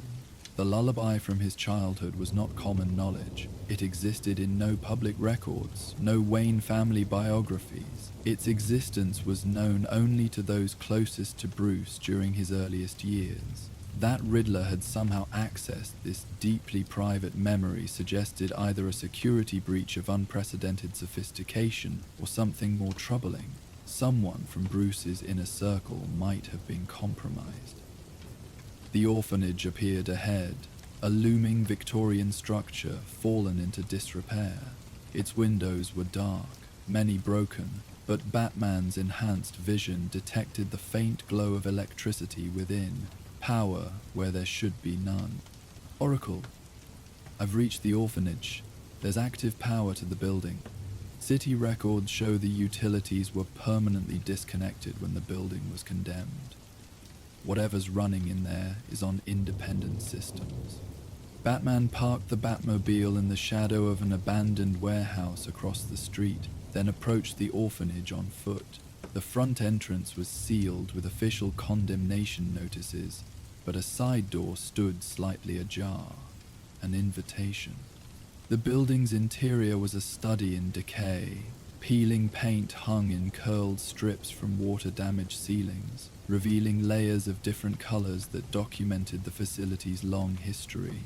The lullaby from his childhood was not common knowledge. It existed in no public records, no Wayne family biographies. Its existence was known only to those closest to Bruce during his earliest years. That Riddler had somehow accessed this deeply private memory suggested either a security breach of unprecedented sophistication or something more troubling. Someone from Bruce's inner circle might have been compromised. The orphanage appeared ahead, a looming Victorian structure fallen into disrepair. Its windows were dark, many broken, but Batman's enhanced vision detected the faint glow of electricity within, power where there should be none. Oracle, I've reached the orphanage. There's active power to the building. City records show the utilities were permanently disconnected when the building was condemned. Whatever's running in there is on independent systems. Batman parked the Batmobile in the shadow of an abandoned warehouse across the street, then approached the orphanage on foot. The front entrance was sealed with official condemnation notices, but a side door stood slightly ajar, an invitation. The building's interior was a study in decay. Peeling paint hung in curled strips from water-damaged ceilings, revealing layers of different colors that documented the facility's long history.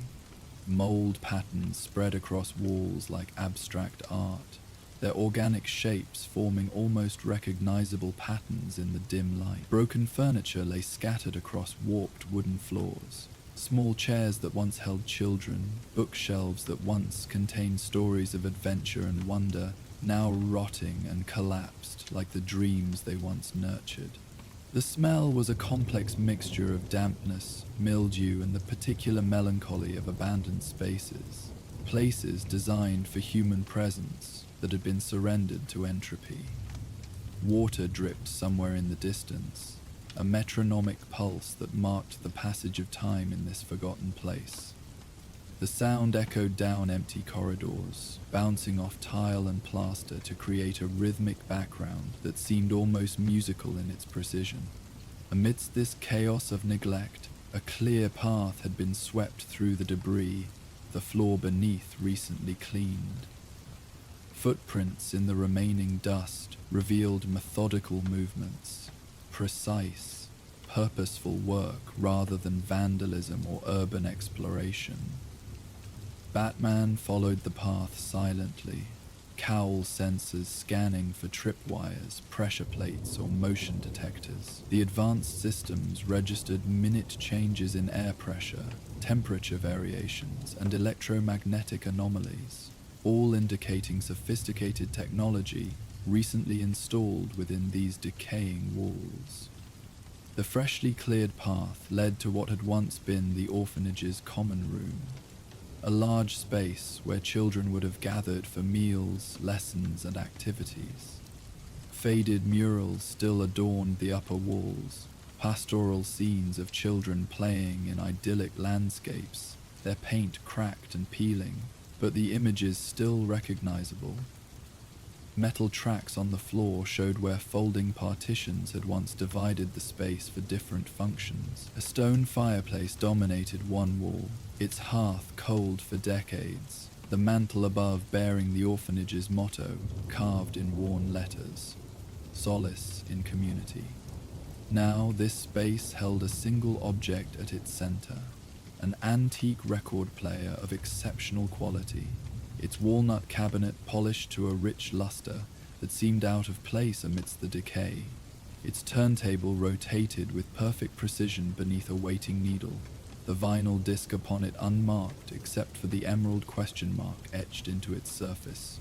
Mold patterns spread across walls like abstract art, their organic shapes forming almost recognizable patterns in the dim light. Broken furniture lay scattered across warped wooden floors. Small chairs that once held children, bookshelves that once contained stories of adventure and wonder, now rotting and collapsed like the dreams they once nurtured. The smell was a complex mixture of dampness, mildew, and the particular melancholy of abandoned spaces, places designed for human presence that had been surrendered to entropy. Water dripped somewhere in the distance, a metronomic pulse that marked the passage of time in this forgotten place. The sound echoed down empty corridors, bouncing off tile and plaster to create a rhythmic background that seemed almost musical in its precision. Amidst this chaos of neglect, a clear path had been swept through the debris, the floor beneath recently cleaned. Footprints in the remaining dust revealed methodical movements, precise, purposeful work rather than vandalism or urban exploration. Batman followed the path silently, cowl sensors scanning for tripwires, pressure plates, or motion detectors. The advanced systems registered minute changes in air pressure, temperature variations, and electromagnetic anomalies. all indicating sophisticated technology recently installed within these decaying walls. The freshly cleared path led to what had once been the orphanage's common room, a large space where children would have gathered for meals, lessons, and activities. Faded murals still adorned the upper walls, pastoral scenes of children playing in idyllic landscapes, their paint cracked and peeling, but the images still recognizable. Metal tracks on the floor showed where folding partitions had once divided the space for different functions. A stone fireplace dominated one wall, its hearth cold for decades, the mantel above bearing the orphanage's motto carved in worn letters, "Solace in Community." Now this space held a single object at its center, an antique record player of exceptional quality, its walnut cabinet polished to a rich luster that seemed out of place amidst the decay. Its turntable rotated with perfect precision beneath a waiting needle, the vinyl disc upon it unmarked except for the emerald question mark etched into its surface.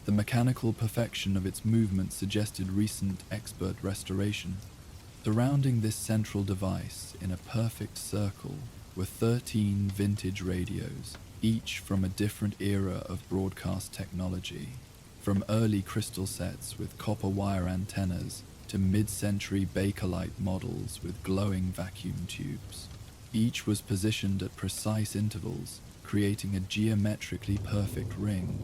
The mechanical perfection of its movement suggested recent expert restoration. Surrounding this central device, in a perfect circle, were 13 vintage radios, each from a different era of broadcast technology, from early crystal sets with copper wire antennas to mid-century Bakelite models with glowing vacuum tubes. Each was positioned at precise intervals, creating a geometrically perfect ring.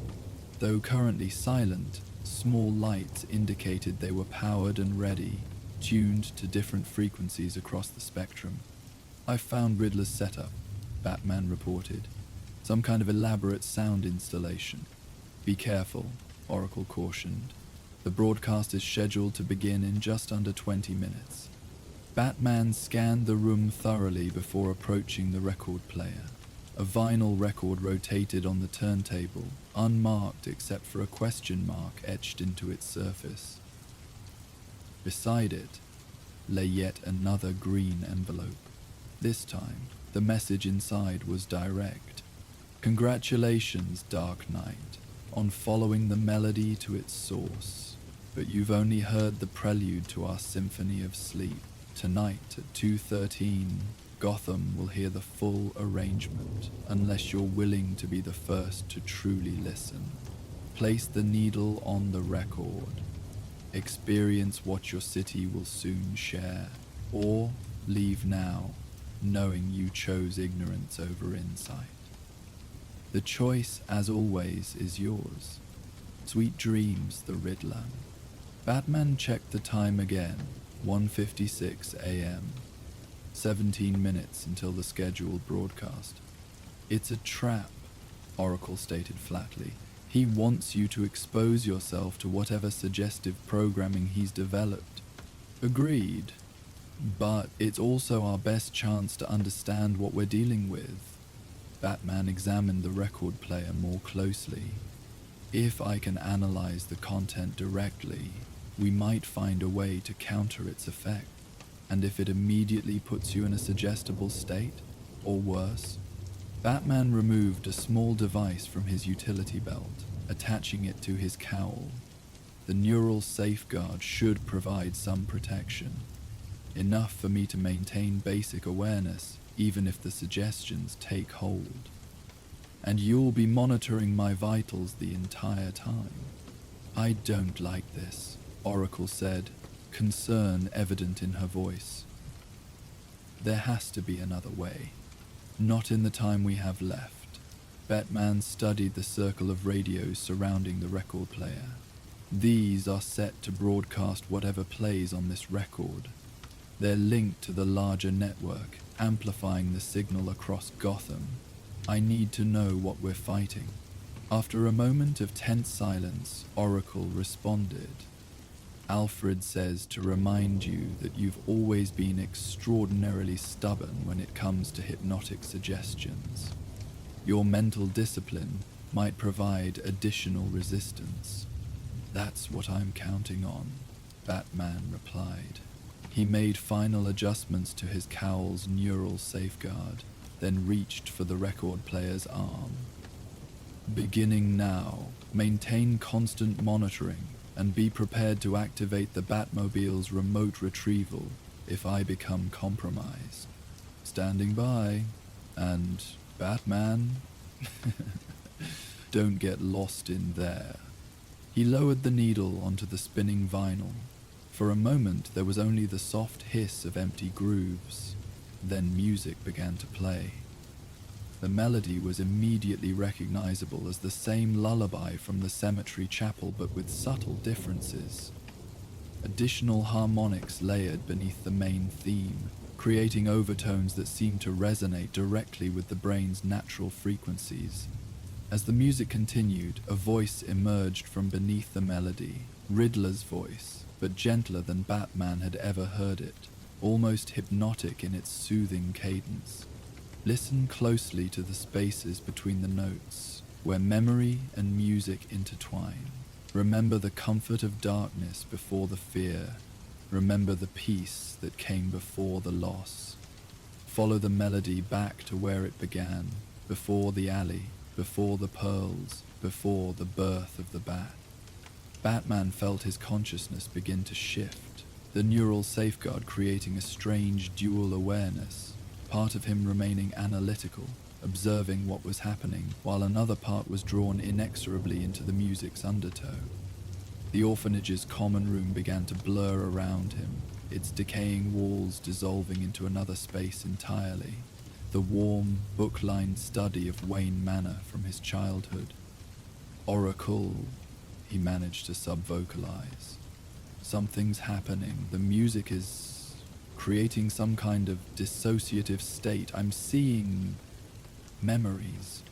Though currently silent, small lights indicated they were powered and ready, tuned to different frequencies across the spectrum. "I've found Riddler's setup," Batman reported. "Some kind of elaborate sound installation. Be careful," Oracle cautioned. "The broadcast is scheduled to begin in just under 20 minutes. Batman scanned the room thoroughly before approaching the record player. A vinyl record rotated on the turntable, unmarked except for a question mark etched into its surface. Beside it lay yet another green envelope. This time, the message inside was direct. "Congratulations, Dark Knight, on following the melody to its source. But you've only heard the prelude to our symphony of sleep. Tonight at 2:13, Gotham will hear the full arrangement, unless you're willing to be the first to truly listen. Place the needle on the record. Experience what your city will soon share, or leave now, knowing you chose ignorance over insight. The choice, as always, is yours. Sweet dreams, the Riddler." Batman checked the time again, 1:56 a.m. 17 minutes until the scheduled broadcast. "It's a trap," Oracle stated flatly. "He wants you to expose yourself to whatever suggestive programming he's developed." "Agreed. But it's also our best chance to understand what we're dealing with." Batman examined the record player more closely. "If I can analyze the content directly, we might find a way to counter its effect. And if it immediately puts you in a suggestible state, or worse." Batman removed a small device from his utility belt, attaching it to his cowl. "The neural safeguard should provide some protection. Enough for me to maintain basic awareness, even if the suggestions take hold. And you'll be monitoring my vitals the entire time." "I don't like this," Oracle said, concern evident in her voice. "There has to be another way. Not in the time we have left." Batman studied the circle of radios surrounding the record player. "These are set to broadcast whatever plays on this record. They're linked to the larger network, amplifying the signal across Gotham. I need to know what we're fighting." After a moment of tense silence, Oracle responded. "Alfred says to remind you that you've always been extraordinarily stubborn when it comes to hypnotic suggestions. Your mental discipline might provide additional resistance." "That's what I'm counting on," Batman replied. He made final adjustments to his cowl's neural safeguard, then reached for the record player's arm. Beginning now, maintain constant monitoring and be prepared to activate the Batmobile's remote retrieval if I become compromised. Standing by, and Batman, don't get lost in there. He lowered the needle onto the spinning vinyl. For a moment there was only the soft hiss of empty grooves. Then music began to play. The melody was immediately recognizable as the same lullaby from the cemetery chapel, but with subtle differences. Additional harmonics layered beneath the main theme, creating overtones that seemed to resonate directly with the brain's natural frequencies. As the music continued, a voice emerged from beneath the melody, Riddler's voice, but gentler than Batman had ever heard it, almost hypnotic in its soothing cadence. Listen closely to the spaces between the notes, where memory and music intertwine. Remember the comfort of darkness before the fear. Remember the peace that came before the loss. Follow the melody back to where it began, before the alley, before the pearls, before the birth of the bat. Batman felt his consciousness begin to shift, the neural safeguard creating a strange dual awareness, part of him remaining analytical, observing what was happening, while another part was drawn inexorably into the music's undertow. The orphanage's common room began to blur around him, its decaying walls dissolving into another space entirely, the warm, book-lined study of Wayne Manor from his childhood. Oracle, he managed to sub-vocalize. Something's happening. The music is creating some kind of dissociative state. I'm seeing memories.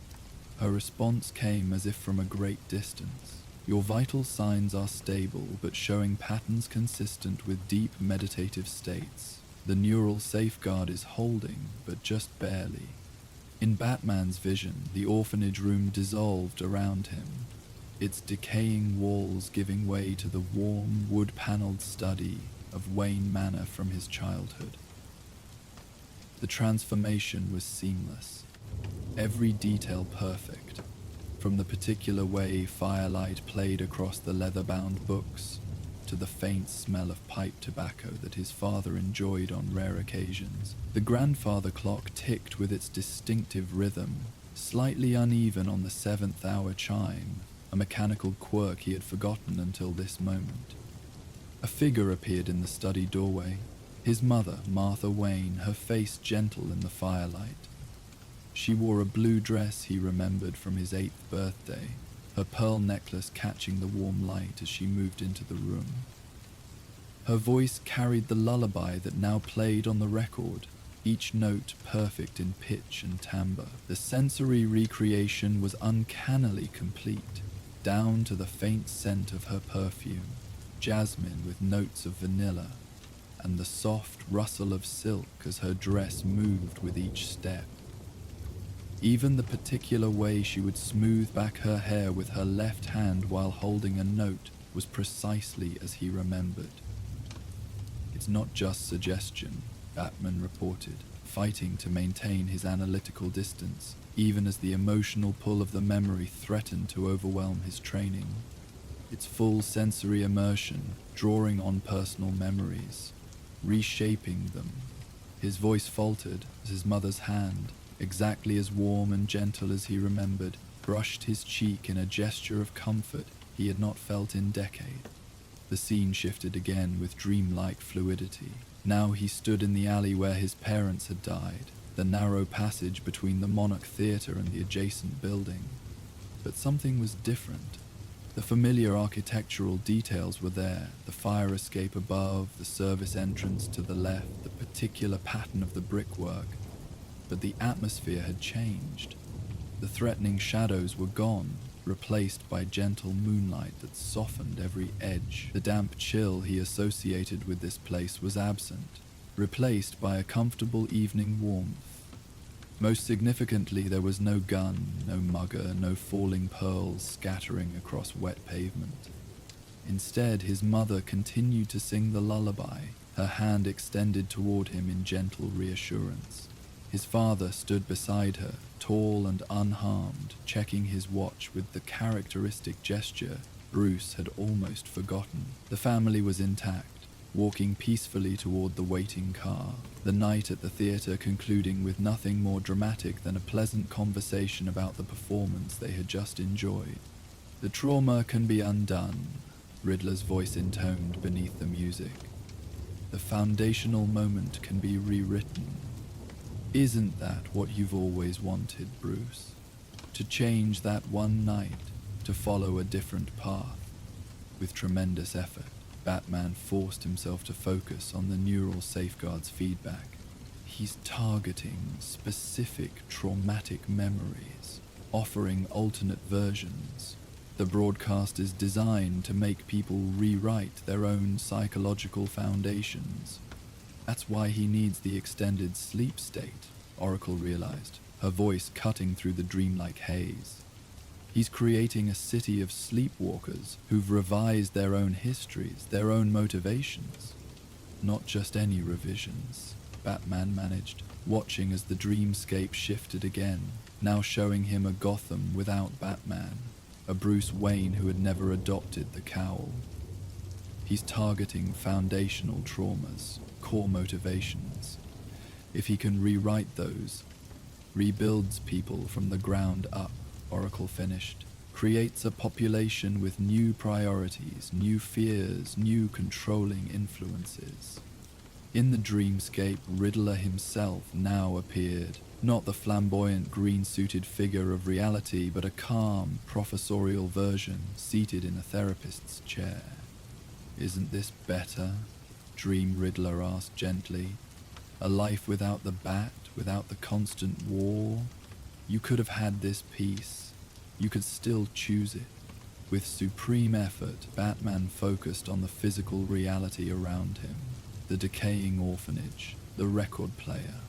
Her response came as if from a great distance. Your vital signs are stable, but showing patterns consistent with deep meditative states. The neural safeguard is holding, but just barely. In Batman's vision, the orphanage room dissolved around him, its decaying walls giving way to the warm, wood-paneled study of Wayne Manor from his childhood. The transformation was seamless, every detail perfect, from the particular way firelight played across the leather-bound books to the faint smell of pipe tobacco that his father enjoyed on rare occasions. The grandfather clock ticked with its distinctive rhythm, slightly uneven on the 7th hour chime, a mechanical quirk he had forgotten until this moment. A figure appeared in the study doorway, his mother, Martha Wayne, her face gentle in the firelight. She wore a blue dress he remembered from his 8th birthday, her pearl necklace catching the warm light as she moved into the room. Her voice carried the lullaby that now played on the record, each note perfect in pitch and timbre. The sensory recreation was uncannily complete, down to the faint scent of her perfume, jasmine with notes of vanilla, and the soft rustle of silk as her dress moved with each step. Even the particular way she would smooth back her hair with her left hand while holding a note was precisely as he remembered. It's not just suggestion, Batman reported, fighting to maintain his analytical distance, even as the emotional pull of the memory threatened to overwhelm his training. It's full sensory immersion, drawing on personal memories, reshaping them. His voice faltered as his mother's hand, exactly as warm and gentle as he remembered, brushed his cheek in a gesture of comfort he had not felt in decades. The scene shifted again with dreamlike fluidity. Now he stood in the alley where his parents had died, the narrow passage between the Monarch Theatre and the adjacent building. But something was different. The familiar architectural details were there, the fire escape above, the service entrance to the left, the particular pattern of the brickwork. But the atmosphere had changed. The threatening shadows were gone, replaced by gentle moonlight that softened every edge. The damp chill he associated with this place was absent, replaced by a comfortable evening warmth. Most significantly, there was no gun, no mugger, no falling pearls scattering across wet pavement. Instead, his mother continued to sing the lullaby, her hand extended toward him in gentle reassurance. His father stood beside her, tall and unharmed, checking his watch with the characteristic gesture Bruce had almost forgotten. The family was intact, walking peacefully toward the waiting car, the night at the theater concluding with nothing more dramatic than a pleasant conversation about the performance they had just enjoyed. "The trauma can be undone," Riddler's voice intoned beneath the music. "The foundational moment can be rewritten. Isn't that what you've always wanted, Bruce? To change that one night, to follow a different path?" With tremendous effort, Batman forced himself to focus on the neural safeguard's feedback. He's targeting specific traumatic memories, offering alternate versions. The broadcast is designed to make people rewrite their own psychological foundations. That's why he needs the extended sleep state, Oracle realized, her voice cutting through the dreamlike haze. He's creating a city of sleepwalkers who've revised their own histories, their own motivations. Not just any revisions, Batman managed, watching as the dreamscape shifted again, now showing him a Gotham without Batman, a Bruce Wayne who had never adopted the cowl. He's targeting foundational traumas, core motivations. If he can rewrite those, rebuilds people from the ground up, Oracle finished, creates a population with new priorities, new fears, new controlling influences. In the dreamscape, Riddler himself now appeared, not the flamboyant green-suited figure of reality, but a calm, professorial version seated in a therapist's chair. "Isn't this better?" Dream Riddler asked gently. "A life without the bat, without the constant war? You could have had this peace. You could still choose it." With supreme effort, Batman focused on the physical reality around him. The decaying orphanage, the record player,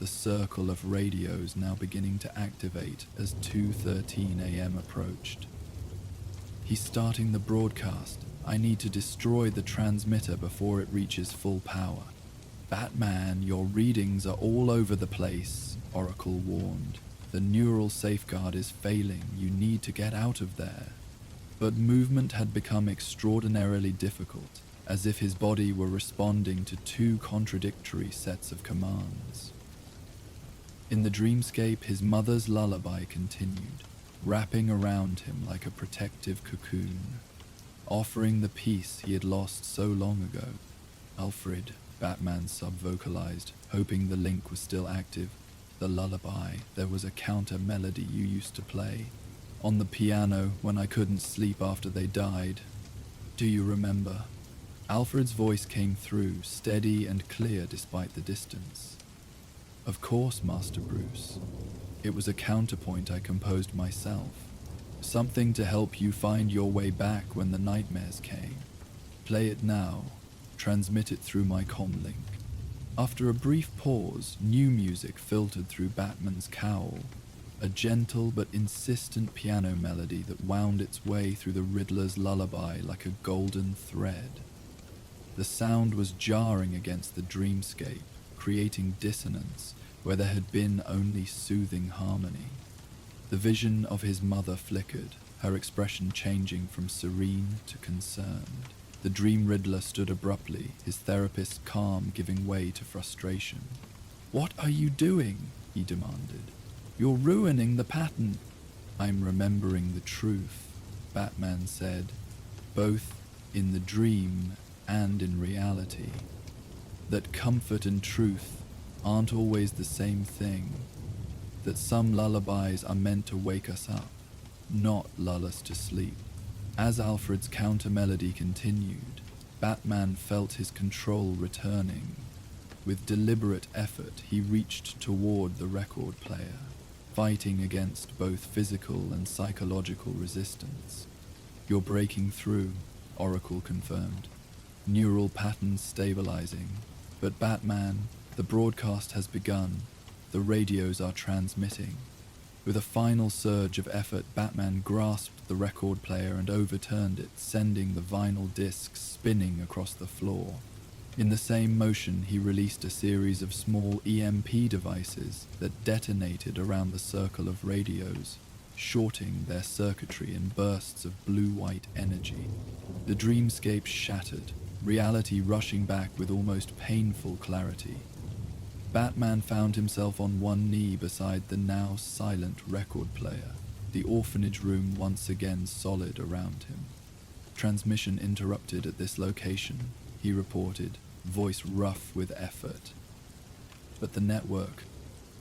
the circle of radios now beginning to activate as 2:13 a.m. approached. "He's starting the broadcast. I need to destroy the transmitter before it reaches full power." "Batman, your readings are all over the place," Oracle warned. "The neural safeguard is failing. You need to get out of there." But movement had become extraordinarily difficult, as if his body were responding to two contradictory sets of commands. In the dreamscape, his mother's lullaby continued, wrapping around him like a protective cocoon, offering the peace he had lost so long ago. "Alfred," Batman sub-vocalized, hoping the link was still active. "The lullaby, there was a counter melody you used to play on the piano when I couldn't sleep after they died. Do you remember?" Alfred's voice came through, steady and clear despite the distance. "Of course, Master Bruce. It was a counterpoint I composed myself. Something to help you find your way back when the nightmares came. Play it now. Transmit it through my comlink." After a brief pause, new music filtered through Batman's cowl, a gentle but insistent piano melody that wound its way through the Riddler's lullaby like a golden thread. The sound was jarring against the dreamscape, creating dissonance where there had been only soothing harmony. The vision of his mother flickered, her expression changing from serene to concerned. The Dream Riddler stood abruptly, his therapist's calm giving way to frustration. "What are you doing?" he demanded. "You're ruining the pattern." "I'm remembering the truth," Batman said, "both in the dream and in reality. That comfort and truth aren't always the same thing. That some lullabies are meant to wake us up, not lull us to sleep." As Alfred's counter-melody continued, Batman felt his control returning. With deliberate effort, he reached toward the record player, fighting against both physical and psychological resistance. "You're breaking through," Oracle confirmed. "Neural patterns stabilizing. But Batman, the broadcast has begun. The radios are transmitting." With a final surge of effort, Batman grasped the record player and overturned it, sending the vinyl discs spinning across the floor. In the same motion, he released a series of small EMP devices that detonated around the circle of radios, shorting their circuitry in bursts of blue-white energy. The dreamscape shattered, reality rushing back with almost painful clarity. Batman found himself on one knee beside the now silent record player, the orphanage room once again solid around him. Transmission interrupted at this location, he reported, voice rough with effort. But the network,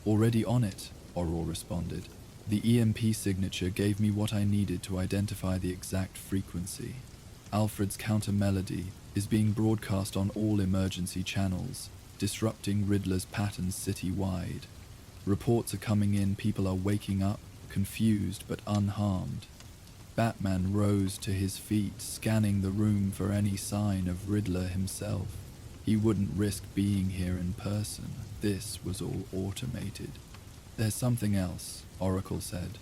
already on it, Auror responded. The EMP signature gave me what I needed to identify the exact frequency. Alfred's counter-melody is being broadcast on all emergency channels, disrupting Riddler's patterns city-wide. Reports are coming in, people are waking up, confused but unharmed. Batman rose to his feet, scanning the room for any sign of Riddler himself. He wouldn't risk being here in person. This was all automated. There's something else, Oracle said.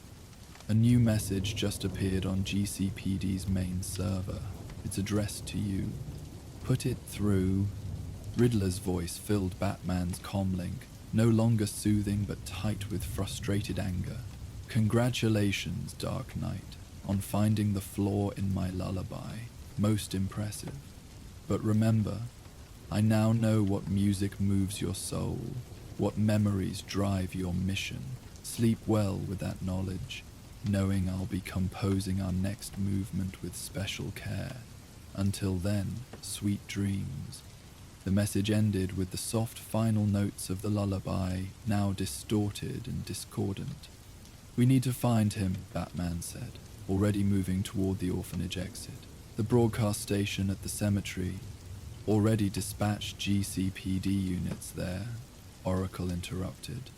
A new message just appeared on GCPD's main server. It's addressed to you. Put it through. Riddler's voice filled Batman's comlink, no longer soothing but tight with frustrated anger. Congratulations, Dark Knight, on finding the flaw in my lullaby. Most impressive. But remember, I now know what music moves your soul, what memories drive your mission. Sleep well with that knowledge, knowing I'll be composing our next movement with special care. Until then, sweet dreams. The message ended with the soft final notes of the lullaby, now distorted and discordant. We need to find him, Batman said, already moving toward the orphanage exit. The broadcast station at the cemetery already dispatched GCPD units there, Oracle interrupted,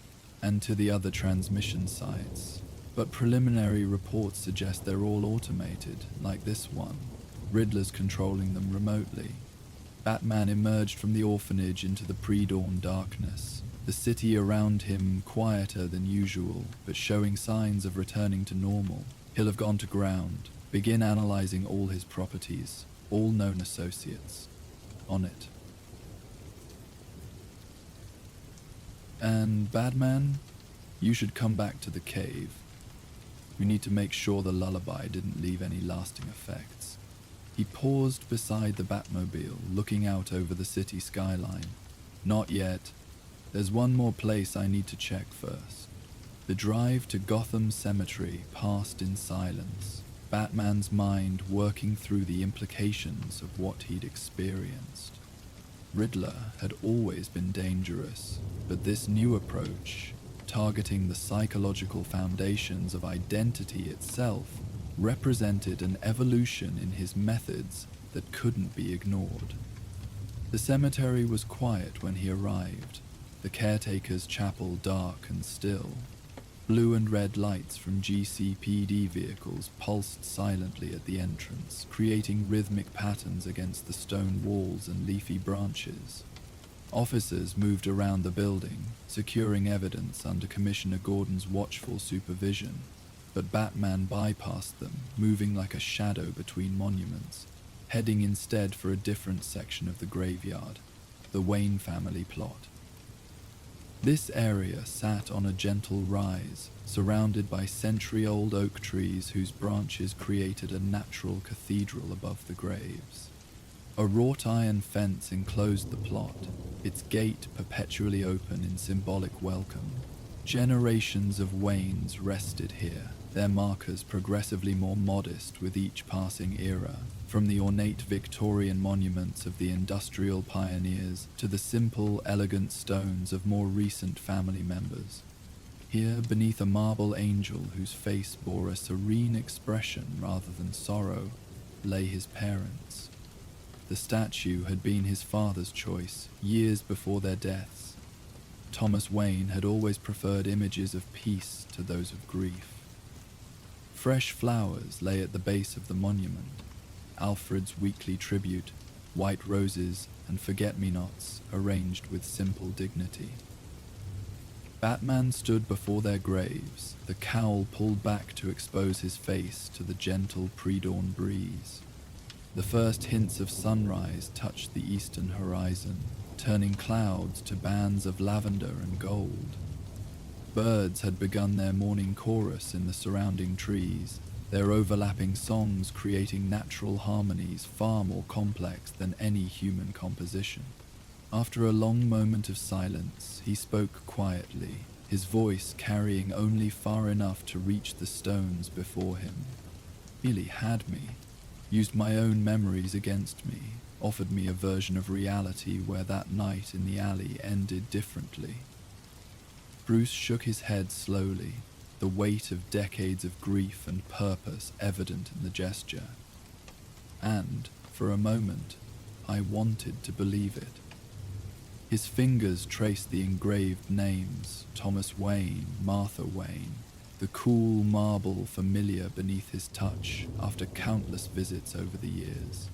and to the other transmission sites. But preliminary reports suggest they're all automated, like this one. Riddler's controlling them remotely. Batman emerged from the orphanage into the pre-dawn darkness, the city around him quieter than usual, but showing signs of returning to normal. He'll have gone to ground, begin analyzing all his properties, all known associates. On it. And Batman, you should come back to the cave. We need to make sure the lullaby didn't leave any lasting effects. He paused beside the Batmobile, looking out over the city skyline. Not yet. There's one more place I need to check first. The drive to Gotham Cemetery passed in silence, Batman's mind working through the implications of what he'd experienced. Riddler had always been dangerous, but this new approach, targeting the psychological foundations of identity itself, represented an evolution in his methods that couldn't be ignored. The cemetery was quiet when he arrived, the caretaker's chapel dark and still. Blue and red lights from GCPD vehicles pulsed silently at the entrance, creating rhythmic patterns against the stone walls and leafy branches. Officers moved around the building, securing evidence under Commissioner Gordon's watchful supervision, but Batman bypassed them, moving like a shadow between monuments, heading instead for a different section of the graveyard, the Wayne family plot. This area sat on a gentle rise, surrounded by century-old oak trees whose branches created a natural cathedral above the graves. A wrought iron fence enclosed the plot, its gate perpetually open in symbolic welcome. Generations of Waynes rested here, their markers progressively more modest with each passing era, from the ornate Victorian monuments of the industrial pioneers to the simple, elegant stones of more recent family members. Here, beneath a marble angel whose face bore a serene expression rather than sorrow, lay his parents. The statue had been his father's choice years before their deaths. Thomas Wayne had always preferred images of peace to those of grief. Fresh flowers lay at the base of the monument, Alfred's weekly tribute, white roses and forget-me-nots arranged with simple dignity. Batman stood before their graves, the cowl pulled back to expose his face to the gentle pre-dawn breeze. The first hints of sunrise touched the eastern horizon, turning clouds to bands of lavender and gold. Birds had begun their morning chorus in the surrounding trees, their overlapping songs creating natural harmonies far more complex than any human composition. After a long moment of silence, he spoke quietly, his voice carrying only far enough to reach the stones before him. Really had me, used my own memories against me, offered me a version of reality where that night in the alley ended differently. Bruce shook his head slowly, the weight of decades of grief and purpose evident in the gesture. And, for a moment, I wanted to believe it. His fingers traced the engraved names, Thomas Wayne, Martha Wayne, the cool marble familiar beneath his touch after countless visits over the years.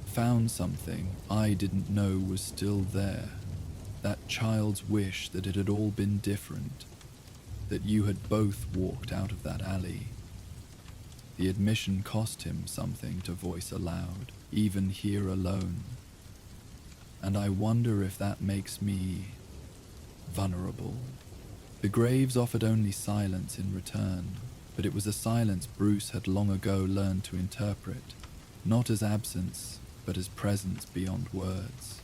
Found something I didn't know was still there, that child's wish that it had all been different, that you had both walked out of that alley. The admission cost him something to voice aloud, even here alone. And I wonder if that makes me vulnerable. The graves offered only silence in return, but it was a silence Bruce had long ago learned to interpret, not as absence, but as presence beyond words.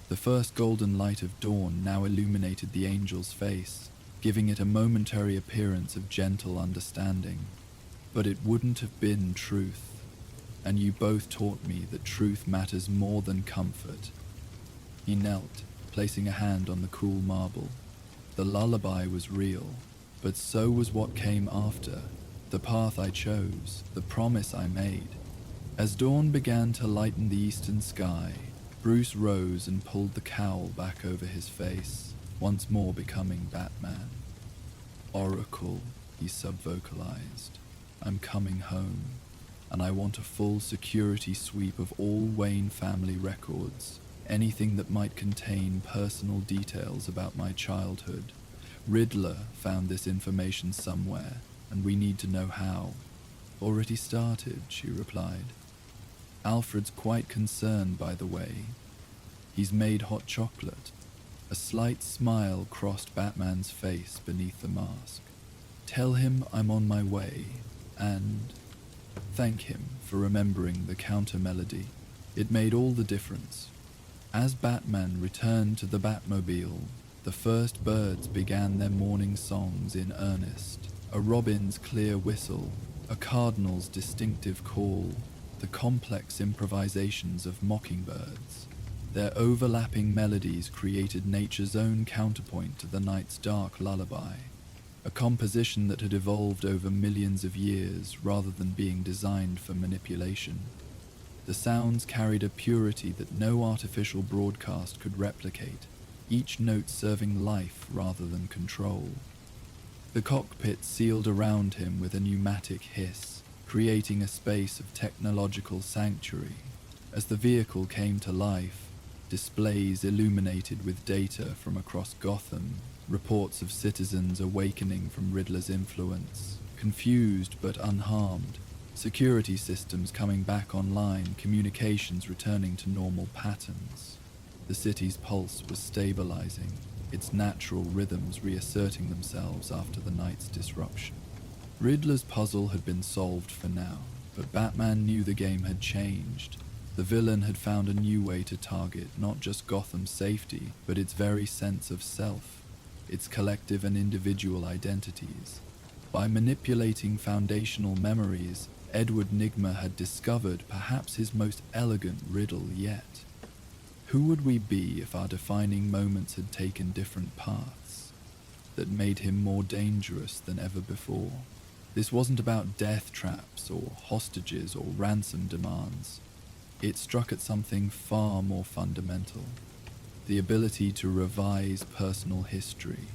The first golden light of dawn now illuminated the angel's face, giving it a momentary appearance of gentle understanding. But it wouldn't have been truth. And you both taught me that truth matters more than comfort. He knelt, placing a hand on the cool marble. The lullaby was real, but so was what came after, the path I chose, the promise I made. As dawn began to lighten the eastern sky, Bruce rose and pulled the cowl back over his face, once more becoming Batman. Oracle, he subvocalized, I'm coming home. And I want a full security sweep of all Wayne family records, anything that might contain personal details about my childhood. Riddler found this information somewhere, and we need to know how. Already started, she replied. Alfred's quite concerned, by the way. He's made hot chocolate. A slight smile crossed Batman's face beneath the mask. Tell him I'm on my way, and thank him for remembering the counter-melody. It made all the difference. As Batman returned to the Batmobile, the first birds began their morning songs in earnest. A robin's clear whistle, a cardinal's distinctive call, the complex improvisations of mockingbirds. Their overlapping melodies created nature's own counterpoint to the night's dark lullaby. A composition that had evolved over millions of years rather than being designed for manipulation. The sounds carried a purity that no artificial broadcast could replicate, each note serving life rather than control. The cockpit sealed around him with a pneumatic hiss, creating a space of technological sanctuary. As the vehicle came to life, displays illuminated with data from across Gotham, reports of citizens awakening from Riddler's influence, confused but unharmed, security systems coming back online, communications returning to normal patterns. The city's pulse was stabilizing, its natural rhythms reasserting themselves after the night's disruption. Riddler's puzzle had been solved for now, but Batman knew the game had changed. The villain had found a new way to target not just Gotham's safety, but its very sense of self, its collective and individual identities. By manipulating foundational memories, Edward Nygma had discovered perhaps his most elegant riddle yet. Who would we be if our defining moments had taken different paths that made him more dangerous than ever before? This wasn't about death traps or hostages or ransom demands. It struck at something far more fundamental. The ability to revise personal history,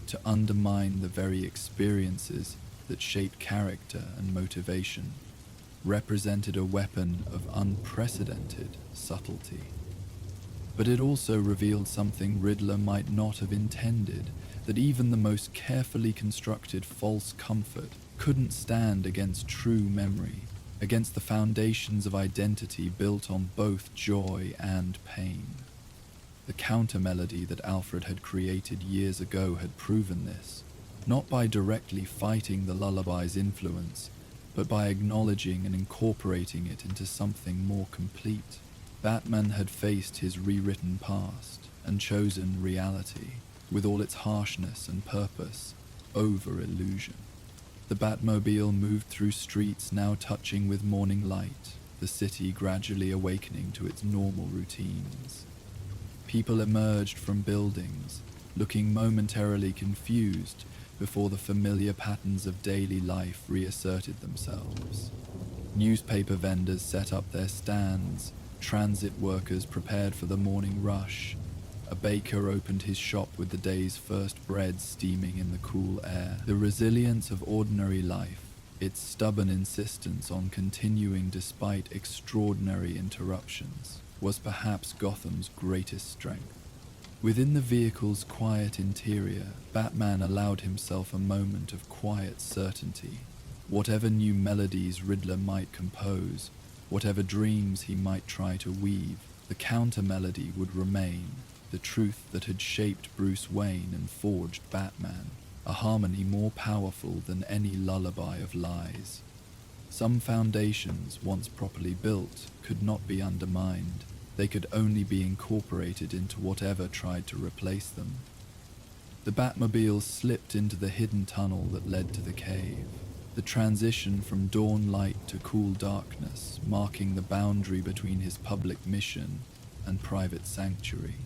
to undermine the very experiences that shape character and motivation, represented a weapon of unprecedented subtlety. But it also revealed something Riddler might not have intended, that even the most carefully constructed false comfort couldn't stand against true memory. against the foundations of identity built on both joy and pain. The counter-melody that Alfred had created years ago had proven this, not by directly fighting the lullaby's influence, but by acknowledging and incorporating it into something more complete. Batman had faced his rewritten past and chosen reality, with all its harshness and purpose, over illusion. The Batmobile moved through streets now touching with morning light, the city gradually awakening to its normal routines. People emerged from buildings, looking momentarily confused before the familiar patterns of daily life reasserted themselves. Newspaper vendors set up their stands, transit workers prepared for the morning rush. A baker opened his shop with the day's first bread steaming in the cool air. The resilience of ordinary life, its stubborn insistence on continuing despite extraordinary interruptions, was perhaps Gotham's greatest strength. Within the vehicle's quiet interior, Batman allowed himself a moment of quiet certainty. Whatever new melodies Riddler might compose, whatever dreams he might try to weave, the counter-melody would remain, the truth that had shaped Bruce Wayne and forged Batman, a harmony more powerful than any lullaby of lies. Some foundations, once properly built, could not be undermined. They could only be incorporated into whatever tried to replace them. The Batmobile slipped into the hidden tunnel that led to the cave, the transition from dawn light to cool darkness, marking the boundary between his public mission and private sanctuary.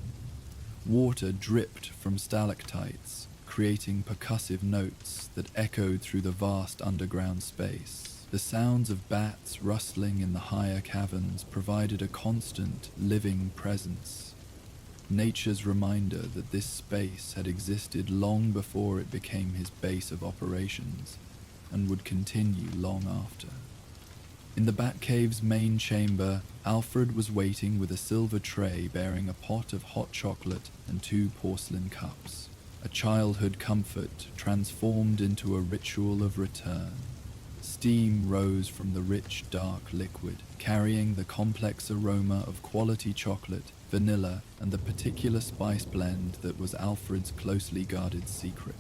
Water dripped from stalactites, creating percussive notes that echoed through the vast underground space. The sounds of bats rustling in the higher caverns provided a constant, living presence. Nature's reminder that this space had existed long before it became his base of operations, and would continue long after. In the Batcave's main chamber, Alfred was waiting with a silver tray bearing a pot of hot chocolate and 2 porcelain cups, a childhood comfort transformed into a ritual of return. Steam rose from the rich, dark liquid, carrying the complex aroma of quality chocolate, vanilla, and the particular spice blend that was Alfred's closely guarded secret.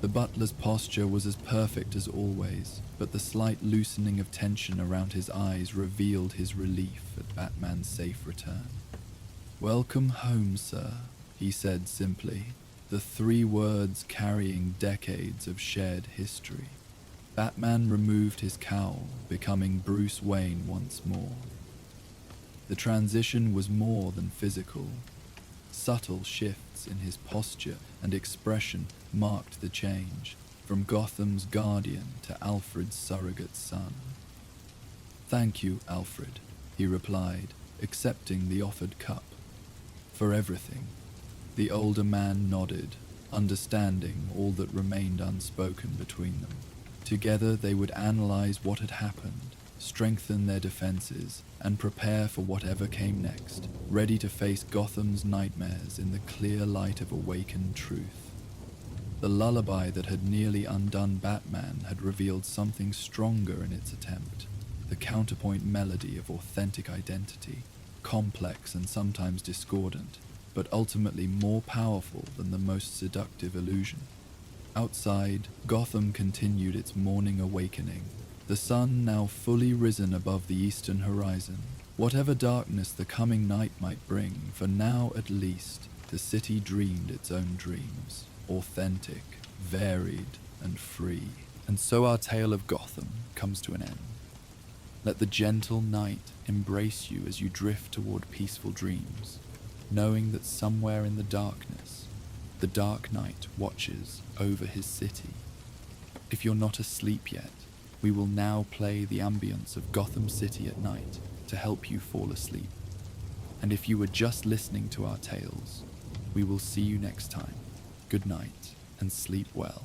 The butler's posture was as perfect as always, but the slight loosening of tension around his eyes revealed his relief at Batman's safe return. "Welcome home, sir," he said simply, the 3 words carrying decades of shared history. Batman removed his cowl, becoming Bruce Wayne once more. The transition was more than physical. Subtle shifts in his posture and expression marked the change, from Gotham's guardian to Alfred's surrogate son. "Thank you, Alfred," he replied, accepting the offered cup. "For everything." The older man nodded, understanding all that remained unspoken between them. Together they would analyze what had happened, strengthen their defenses, and prepare for whatever came next, ready to face Gotham's nightmares in the clear light of awakened truth. The lullaby that had nearly undone Batman had revealed something stronger in its attempt, the counterpoint melody of authentic identity, complex and sometimes discordant, but ultimately more powerful than the most seductive illusion. Outside, Gotham continued its morning awakening, the sun now fully risen above the eastern horizon. Whatever darkness the coming night might bring, for now at least, the city dreamed its own dreams, authentic, varied, and free. And so our tale of Gotham comes to an end. Let the gentle night embrace you as you drift toward peaceful dreams, knowing that somewhere in the darkness, the Dark Knight watches over his city. If you're not asleep yet, we will now play the ambience of Gotham City at night to help you fall asleep. And if you were just listening to our tales, we will see you next time. Good night and sleep well.